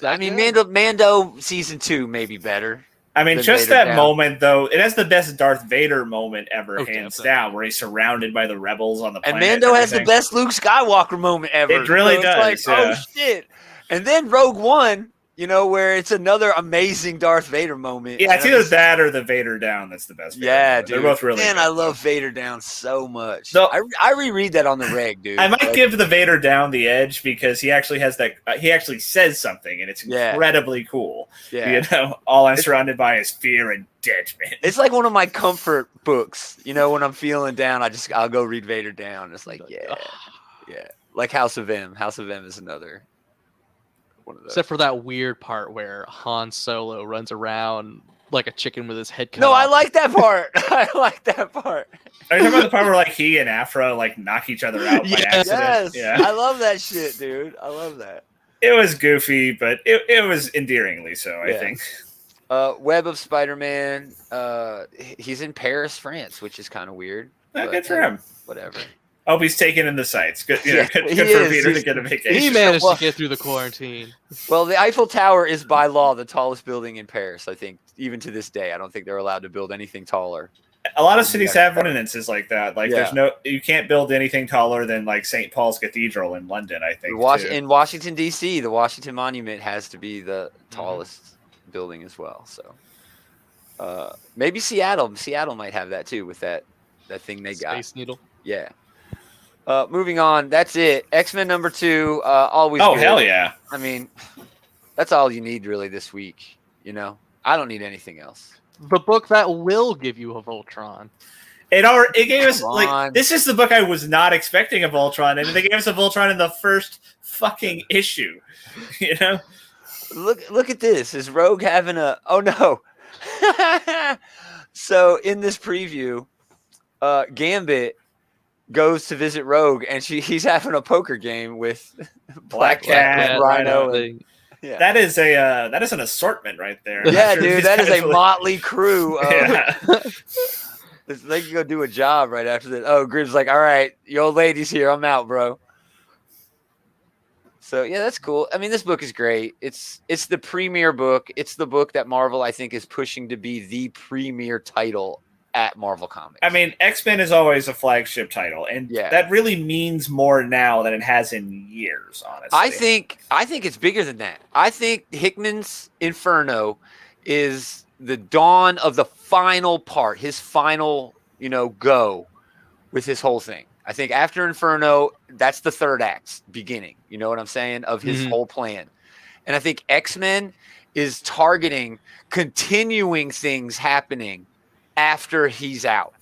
Mando season 2 may be better. I mean, just that moment though, it has the best Darth Vader moment ever, hands down, where he's surrounded by the rebels on the planet. And Mando has the best Luke Skywalker moment ever. It really does. Like, oh shit! And then Rogue One, where it's another amazing Darth Vader moment. Yeah, it's either that or the Vader Down that's the best. Yeah, dude. They're both really Man, good. I love Vader Down so much. So, I reread that on the reg, dude. I might give the Vader Down the edge because he actually has that. He actually says something, and it's incredibly cool. Yeah. All I'm surrounded by is fear and dead men. It's like one of my comfort books. When I'm feeling down, I'll go read Vader Down. It's like, yeah. Like House of M. House of M is another. Except for that weird part where Han Solo runs around like a chicken with his head cut off. I like that part. I like that part. Are you talking about the part where like he and Afra like knock each other out by accident? Yes. Yeah. I love that shit, dude. I love that. It was goofy, but it was endearingly so, I think. Web of Spider-Man. He's in Paris, France, which is kind of weird. Good for him. Whatever. Oh, he's taking in the sights. Good, good for Peter to get a vacation. He managed to get through the quarantine. Well, the Eiffel Tower is by law the tallest building in Paris. I think even to this day, I don't think they're allowed to build anything taller. A lot of cities have ordinances like that. Like, you can't build anything taller than like St. Paul's Cathedral in London. I think in Washington D.C., the Washington Monument has to be the tallest building as well. So maybe Seattle might have that too with that thing they got. Space Needle. Yeah. Moving on, that's it. X-Men number 2, always. Oh, good. Hell yeah! I mean, that's all you need really this week. I don't need anything else. The book that will give you a Voltron. It gave us like this is the book I was not expecting a Voltron, and they gave us a Voltron in the first fucking issue. Look at this. Is Rogue having a? Oh no. So in this preview, Gambit goes to visit Rogue, and he's having a poker game with Black Cat, Rhino. That is an assortment right there. Yeah, dude, that is a motley crew. They can go do a job right after that. Oh, Gribb's like, all right, your old lady's here. I'm out, bro. So yeah, that's cool. I mean, this book is great. It's the premier book. It's the book that Marvel, I think, is pushing to be the premier title at Marvel Comics. I mean, X-Men is always a flagship title, and that really means more now than it has in years, honestly. I think it's bigger than that. I think Hickman's Inferno is the dawn of the final part, his final, go with his whole thing. I think after Inferno, that's the third act beginning, you know what I'm saying, of his whole plan. And I think X-Men is targeting continuing things happening after he's out.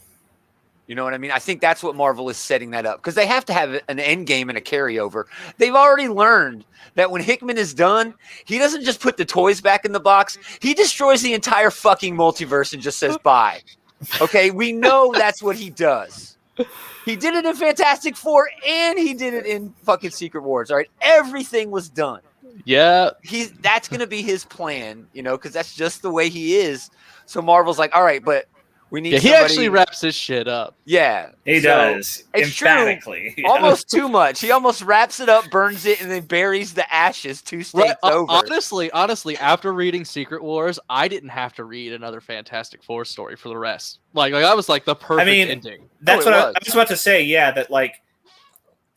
You know what I mean? I think that's what Marvel is setting that up because they have to have an end game and a carryover. They've already learned that when Hickman is done, he doesn't just put the toys back in the box. He destroys the entire fucking multiverse and just says bye. Okay, we know that's what he does. He did it in Fantastic Four and he did it in fucking Secret Wars. All right, everything was done. Yeah, that's going to be his plan, because that's just the way he is. So Marvel's like, all right, but we need he actually wraps his shit up. Yeah. He does. Emphatically. True. Almost too much. He almost wraps it up, burns it, and then buries the ashes 2 states over. Honestly, after reading Secret Wars, I didn't have to read another Fantastic Four story for the rest. Like I was like the perfect ending. That's what I was about to say, that like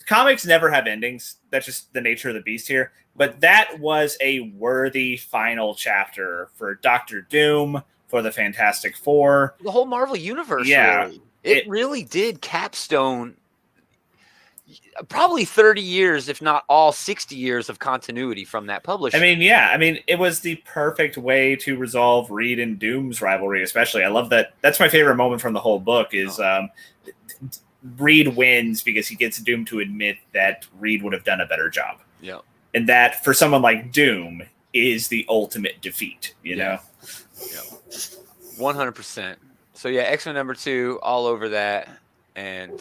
comics never have endings. That's just the nature of the beast here. But that was a worthy final chapter for Doctor Doom, for the Fantastic Four. The whole Marvel universe, really. It really did capstone probably 30 years, if not all 60 years of continuity from that publisher. I mean, it was the perfect way to resolve Reed and Doom's rivalry, especially. I love that. That's my favorite moment from the whole book is Reed wins because he gets Doom to admit that Reed would have done a better job. Yeah. And that, for someone like Doom, is the ultimate defeat, you know? Yeah. 100%. So yeah, X-Men number 2, all over that. And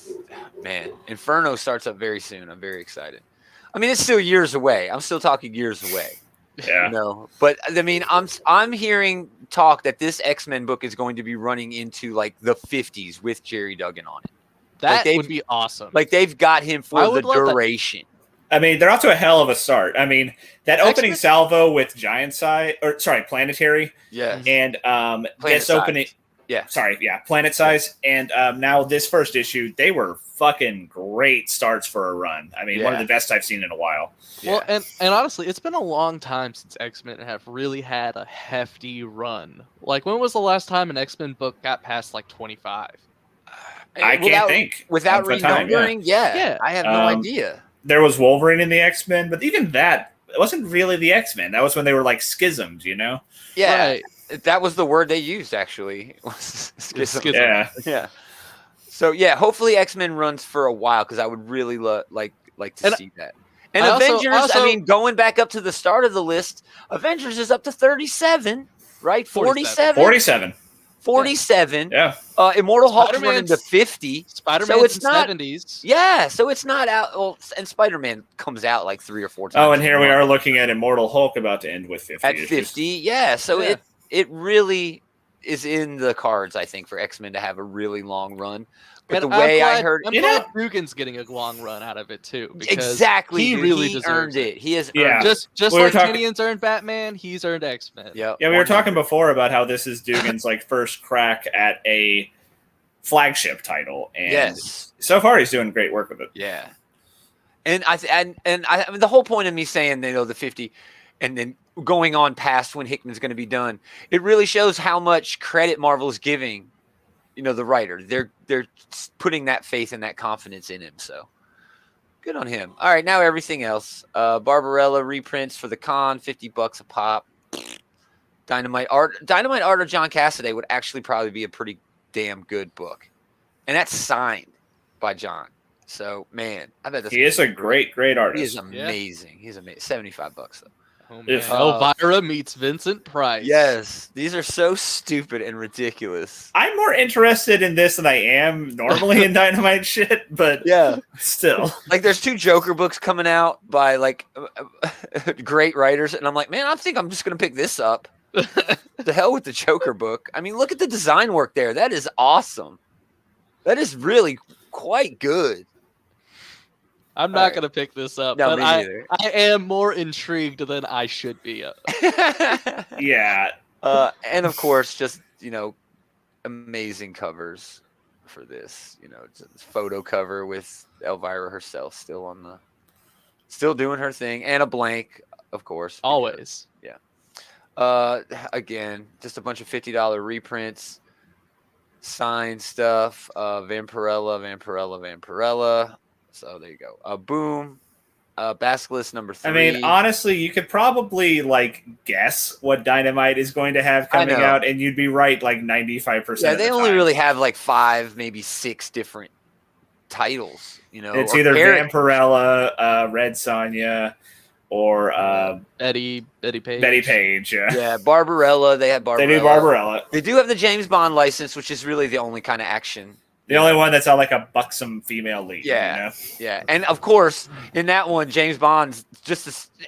man, Inferno starts up very soon. I'm very excited. I mean, it's still years away. I'm still talking years away. Yeah. But I mean, I'm hearing talk that this X-Men book is going to be running into like the 50s with Jerry Duggan on it. That would be awesome. Like they've got him for the duration. I mean, they're off to a hell of a start. I mean, that opening salvo with Planetary. Yes. And this opening, Planet Size. And now this first issue, they were fucking great starts for a run. I mean, one of the best I've seen in a while. Well, and honestly, it's been a long time since X-Men have really had a hefty run. Like, when was the last time an X-Men book got past like 25? I can't think. Without renumbering, I have no idea. There was Wolverine in the X-Men, but even that, it wasn't really the X-Men. That was when they were like schismed, you know? Yeah. Right. That was the word they used, actually. Schism. Yeah. So, hopefully X-Men runs for a while, because I would really like to see that. And Avengers, I mean, going back up to the start of the list, Avengers is up to 37, right? 47. 47. Yeah. Immortal Hulk's running to 50. Spider-Man's in the 70s. Yeah, so it's not out. Well, and Spider-Man comes out like 3 or 4 times. Oh, and here we are looking at Immortal Hulk about to end with 50. At 50, yeah. So it really is in the cards, I think, for X-Men to have a really long run. But and I heard, I'm glad Dugan's getting a long run out of it too. Exactly, he really earned it. He has earned it. Just like Tinian's earned Batman, he's earned X-Men. Yeah, we were talking before about how this is Dugan's like first crack at a flagship title, and so far he's doing great work with it. Yeah, and I mean, the whole point of me saying the 50, and then going on past when Hickman's going to be done, it really shows how much credit Marvel is giving. The writer, they're putting that faith and that confidence in him. So good on him. All right, now everything else. Barbarella reprints for the con, $50 a pop. Dynamite art of John Cassaday would actually probably be a pretty damn good book, and that's signed by John. So man, I bet he is a great artist. He is amazing. Yeah. He's amazing. $75 though. If Elvira meets Vincent Price. Yes, these are so stupid and ridiculous. I'm more interested in this than I am normally in Dynamite shit, but still. Like, there's 2 Joker books coming out by like great writers, and I'm like, man, I think I'm just gonna pick this up. The hell with the Joker book. I mean, look at the design work there. That is awesome. That is really quite good. I'm not going to pick this up, but I am more intrigued than I should be. Yeah. And of course, just, amazing covers for this. Just photo cover with Elvira herself still doing her thing, and a blank, of course. Always. Yeah. Again, just a bunch of $50 reprints, signed stuff. Vampirella. So there you go. Boom. Basilisk number 3. I mean, honestly, you could probably guess what Dynamite is going to have coming out, and you'd be right 95%. Yeah, they only really have 5, maybe 6 different titles. It's either Vampirella, Red Sonja, or Betty Page. Betty Page. Yeah, Barbarella. They have Barbarella. They do Barbarella. They do have the James Bond license, which is really the only kind of action. The only one that's on a buxom female lead. Yeah, and of course in that one, James Bond's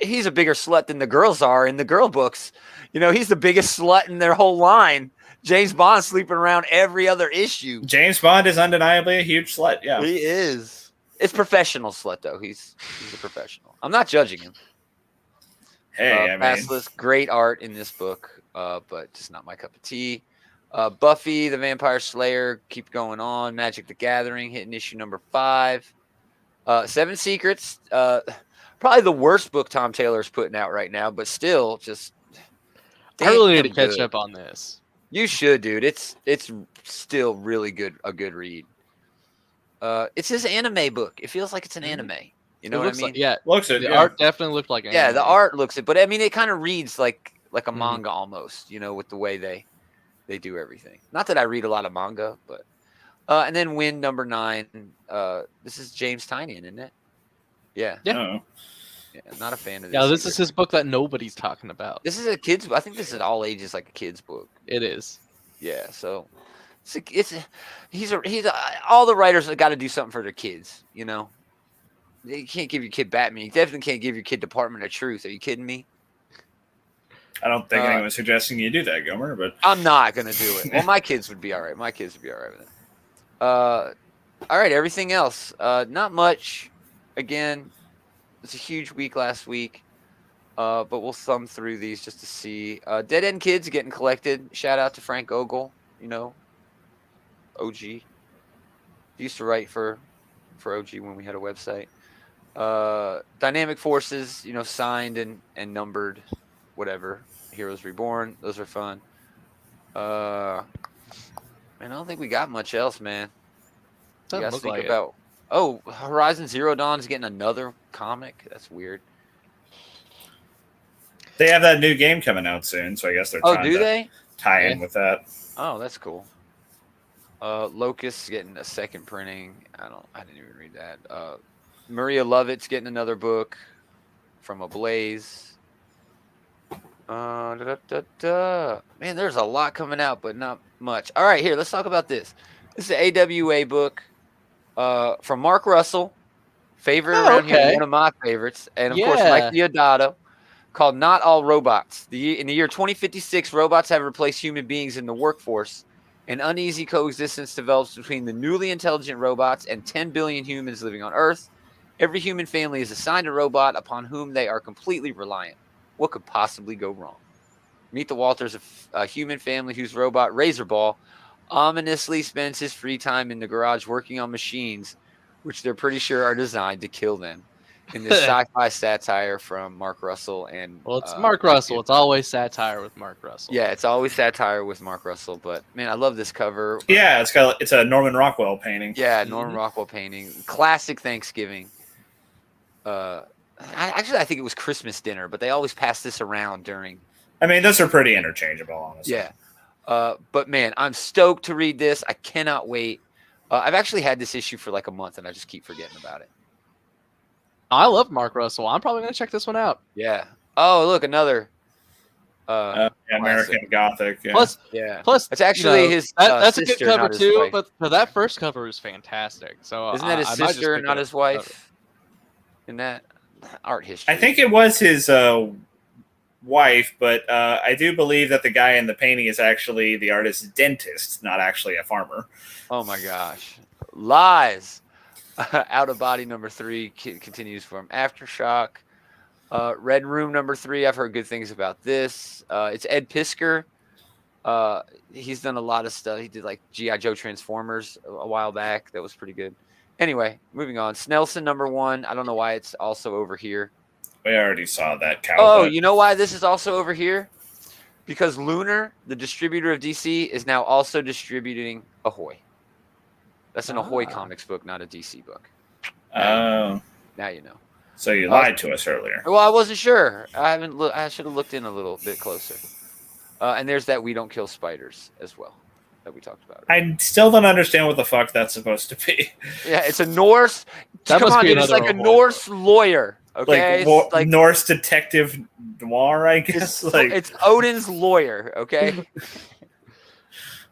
he's a bigger slut than the girls are in the girl books. He's the biggest slut in their whole line. James Bond sleeping around every other issue. James Bond is undeniably a huge slut. Yeah, he is. It's professional slut though. He's a professional. I'm not judging him. Hey, Basilisk, great art in this book, but just not my cup of tea. Buffy the Vampire Slayer, keep going on. Magic the Gathering, hitting issue number 5. 7 Secrets, probably the worst book Tom Taylor's putting out right now, but still just. I really need to catch up on this. You should, dude. It's still really good, a good read. It's his anime book. It feels like it's an anime. You know what I mean? Looks it. The art definitely looked like anime. Yeah, the art looks it, but I mean, it kind of reads like a manga almost. With the way they do everything. Not that I read a lot of manga, but and then Wind number 9. This is James Tynion, isn't it? Yeah. Yeah. Yeah, not a fan of this. Yeah, this is his book that nobody's talking about. This is a kid's. I think this is all ages, like a kid's book. It is. Yeah. So he's all the writers have got to do something for their kids. You can't give your kid Batman. You definitely can't give your kid Department of Truth. Are you kidding me? I don't think anyone's suggesting you do that, Gomer, but I'm not gonna do it. Well, my kids would be all right. My kids would be all right with it. All right, everything else, not much. Again, it's a huge week last week, but we'll thumb through these just to see. Dead End Kids getting collected. Shout out to Frank Ogle. OG. Used to write for OG when we had a website. Dynamic Forces, signed and numbered, whatever. Heroes Reborn, those are fun. Man, I don't think we got much else, man. You guys think about Horizon Zero Dawn's getting another comic. That's weird. They have that new game coming out soon, so I guess they're trying to tie in with that. Oh, that's cool. Locust's getting a second printing. I didn't even read that. Maria Lovett's getting another book from Ablaze. Man, there's a lot coming out, but not much. All right, here, let's talk about this. This is an AWA book from Mark Russell, favorite around here, one of my favorites, and of course Mike Deodato, called Not All Robots. In the year 2056, robots have replaced human beings in the workforce. An uneasy coexistence develops between the newly intelligent robots and 10 billion humans living on Earth. Every human family is assigned a robot upon whom they are completely reliant. What could possibly go wrong? Meet the Walters, a human family whose robot, Razorball, ominously spends his free time in the garage working on machines, which they're pretty sure are designed to kill them. In this sci-fi satire from Mark Russell and it's Mark Russell. It's always satire with Mark Russell. Yeah, it's always satire with Mark Russell. But man, I love this cover. Yeah, it's a Norman Rockwell painting. Yeah, Norman Rockwell painting. Classic Thanksgiving. I think it was Christmas dinner, but they always pass this around during. I mean, those are pretty interchangeable, honestly. Yeah, but man, I'm stoked to read this. I cannot wait. I've actually had this issue for like a month, and I just keep forgetting about it. I love Mark Russell. I'm probably going to check this one out. Yeah. Oh, look, another. American Gothic. Yeah. Plus, it's actually his. That's a sister, good cover too. But that first cover is fantastic. So isn't that his sister, not his wife? In that art history, I think it was his wife, but I do believe that the guy in the painting is actually the artist's dentist, not actually a farmer. Oh my gosh, lies! Out of Body #3 continues from Aftershock. Red Room #3. I've heard good things about this. It's Ed Piskor. He's done a lot of stuff. He did like G.I. Joe Transformers a while back. That was pretty good. Anyway, moving on. Snelson #1. I don't know why it's also over here. We already saw that cow. Oh, you know why this is also over here? Because Lunar, the distributor of DC, is now also distributing Ahoy. That's an Ahoy Comics book, not a DC book. Oh. Now you know. So you lied to us earlier. Well, I wasn't sure. I should have looked in a little bit closer. And there's that We Don't Kill Spiders as well that we talked about. I still don't understand what the fuck that's supposed to be. Yeah, it's a Norse. Come on, dude, it's like a Norse lawyer. Okay, like Norse detective noir, I guess. It's Odin's lawyer. Okay.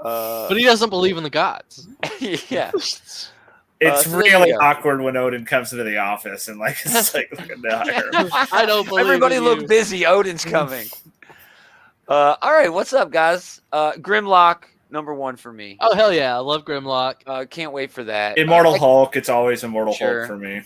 But he doesn't believe in the gods. Yeah. It's really awkward when Odin comes into the office and it's like look at that. I don't believe everybody look busy. Odin's coming. All right, what's up, guys? Grimlock #1 for me. Oh hell yeah, I love Grimlock. Can't wait for that. Immortal Hulk. It's always Immortal Hulk for me.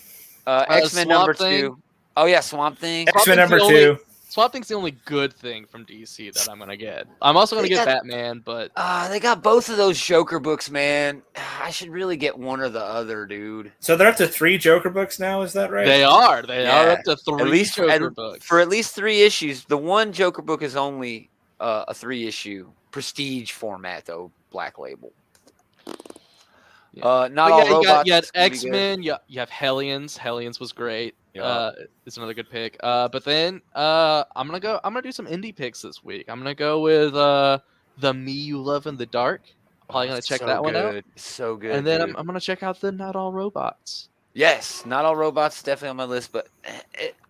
X-Men #2. Oh yeah, Swamp Thing. X-Men #2. Swamp Thing's the only good thing from DC that I'm gonna get. I'm also gonna get Batman, but they got both of those Joker books, man. I should really get one or the other, dude. So they're up to 3 Joker books now, is that right? They are. They are up to 3 Joker books. For at least 3 issues. The one Joker book is only a 3-issue prestige format, though, Black Label. Yeah. Not all robots. You had X-Men. You have Hellions. Hellions was great. It's another good pick. But then I'm gonna do some indie picks this week. I'm gonna go with The Me You Love in the Dark. Probably gonna check that one out. So good. And then I'm gonna check out the Not All Robots. Yes, Not All Robots definitely on my list, but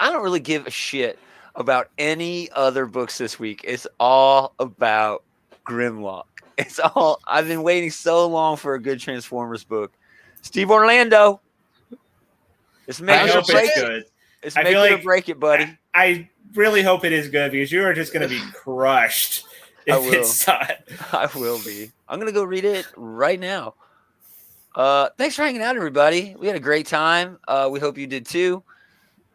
I don't really give a shit about any other books this week. It's all about Grimlock. It's all. I've been waiting so long for a good Transformers book. Steve Orlando. It's make it or break it. It's make it or break it, buddy. I really hope it is good because you are just going to be crushed if it's not. I will be. I'm going to go read it right now. Thanks for hanging out, everybody. We had a great time. We hope you did too.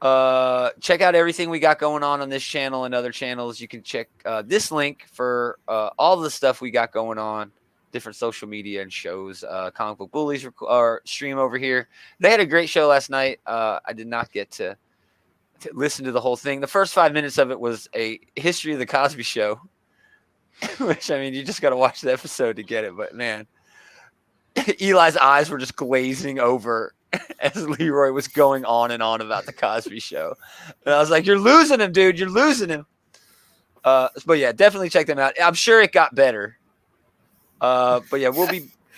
Check out everything we got going on this channel and other channels. You can check this link for all the stuff we got going on different social media and shows. Comic Book Bullies stream over here. They had a great show last night. I did not get to listen to the whole thing. The first 5 minutes of it was a history of the Cosby Show, which, I mean, you just got to watch the episode to get it. But, man, Eli's eyes were just glazing over as Leroy was going on and on about the Cosby Show. And I was like, you're losing him, dude. You're losing him. But, yeah, definitely check them out. I'm sure it got better. But yeah,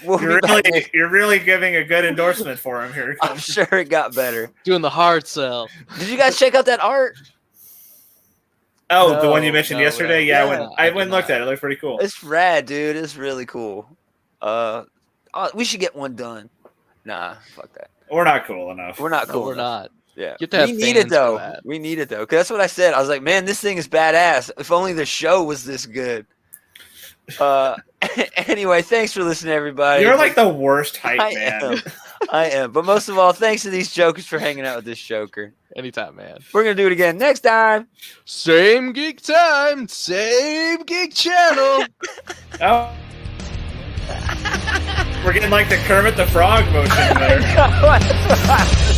you're really giving a good endorsement for him here. I'm sure it got better. Doing the hard sell. Did you guys check out that art? Oh, no, the one you mentioned yesterday? Yeah, I went and looked at it. It looked pretty cool. It's rad, dude. It's really cool. We should get one done. Nah, fuck that. We're not cool enough. We're not cool. We're not. Yeah. We need it though. We need it though. Cause that's what I said. I was like, man, this thing is badass. If only the show was this good. Anyway, thanks for listening, everybody. You're like the worst hype man. I am. But most of all, thanks to these jokers for hanging out with this joker. Anytime, man. We're going to do it again next time. Same geek time, same geek channel. Oh. We're getting like the Kermit the Frog motion there.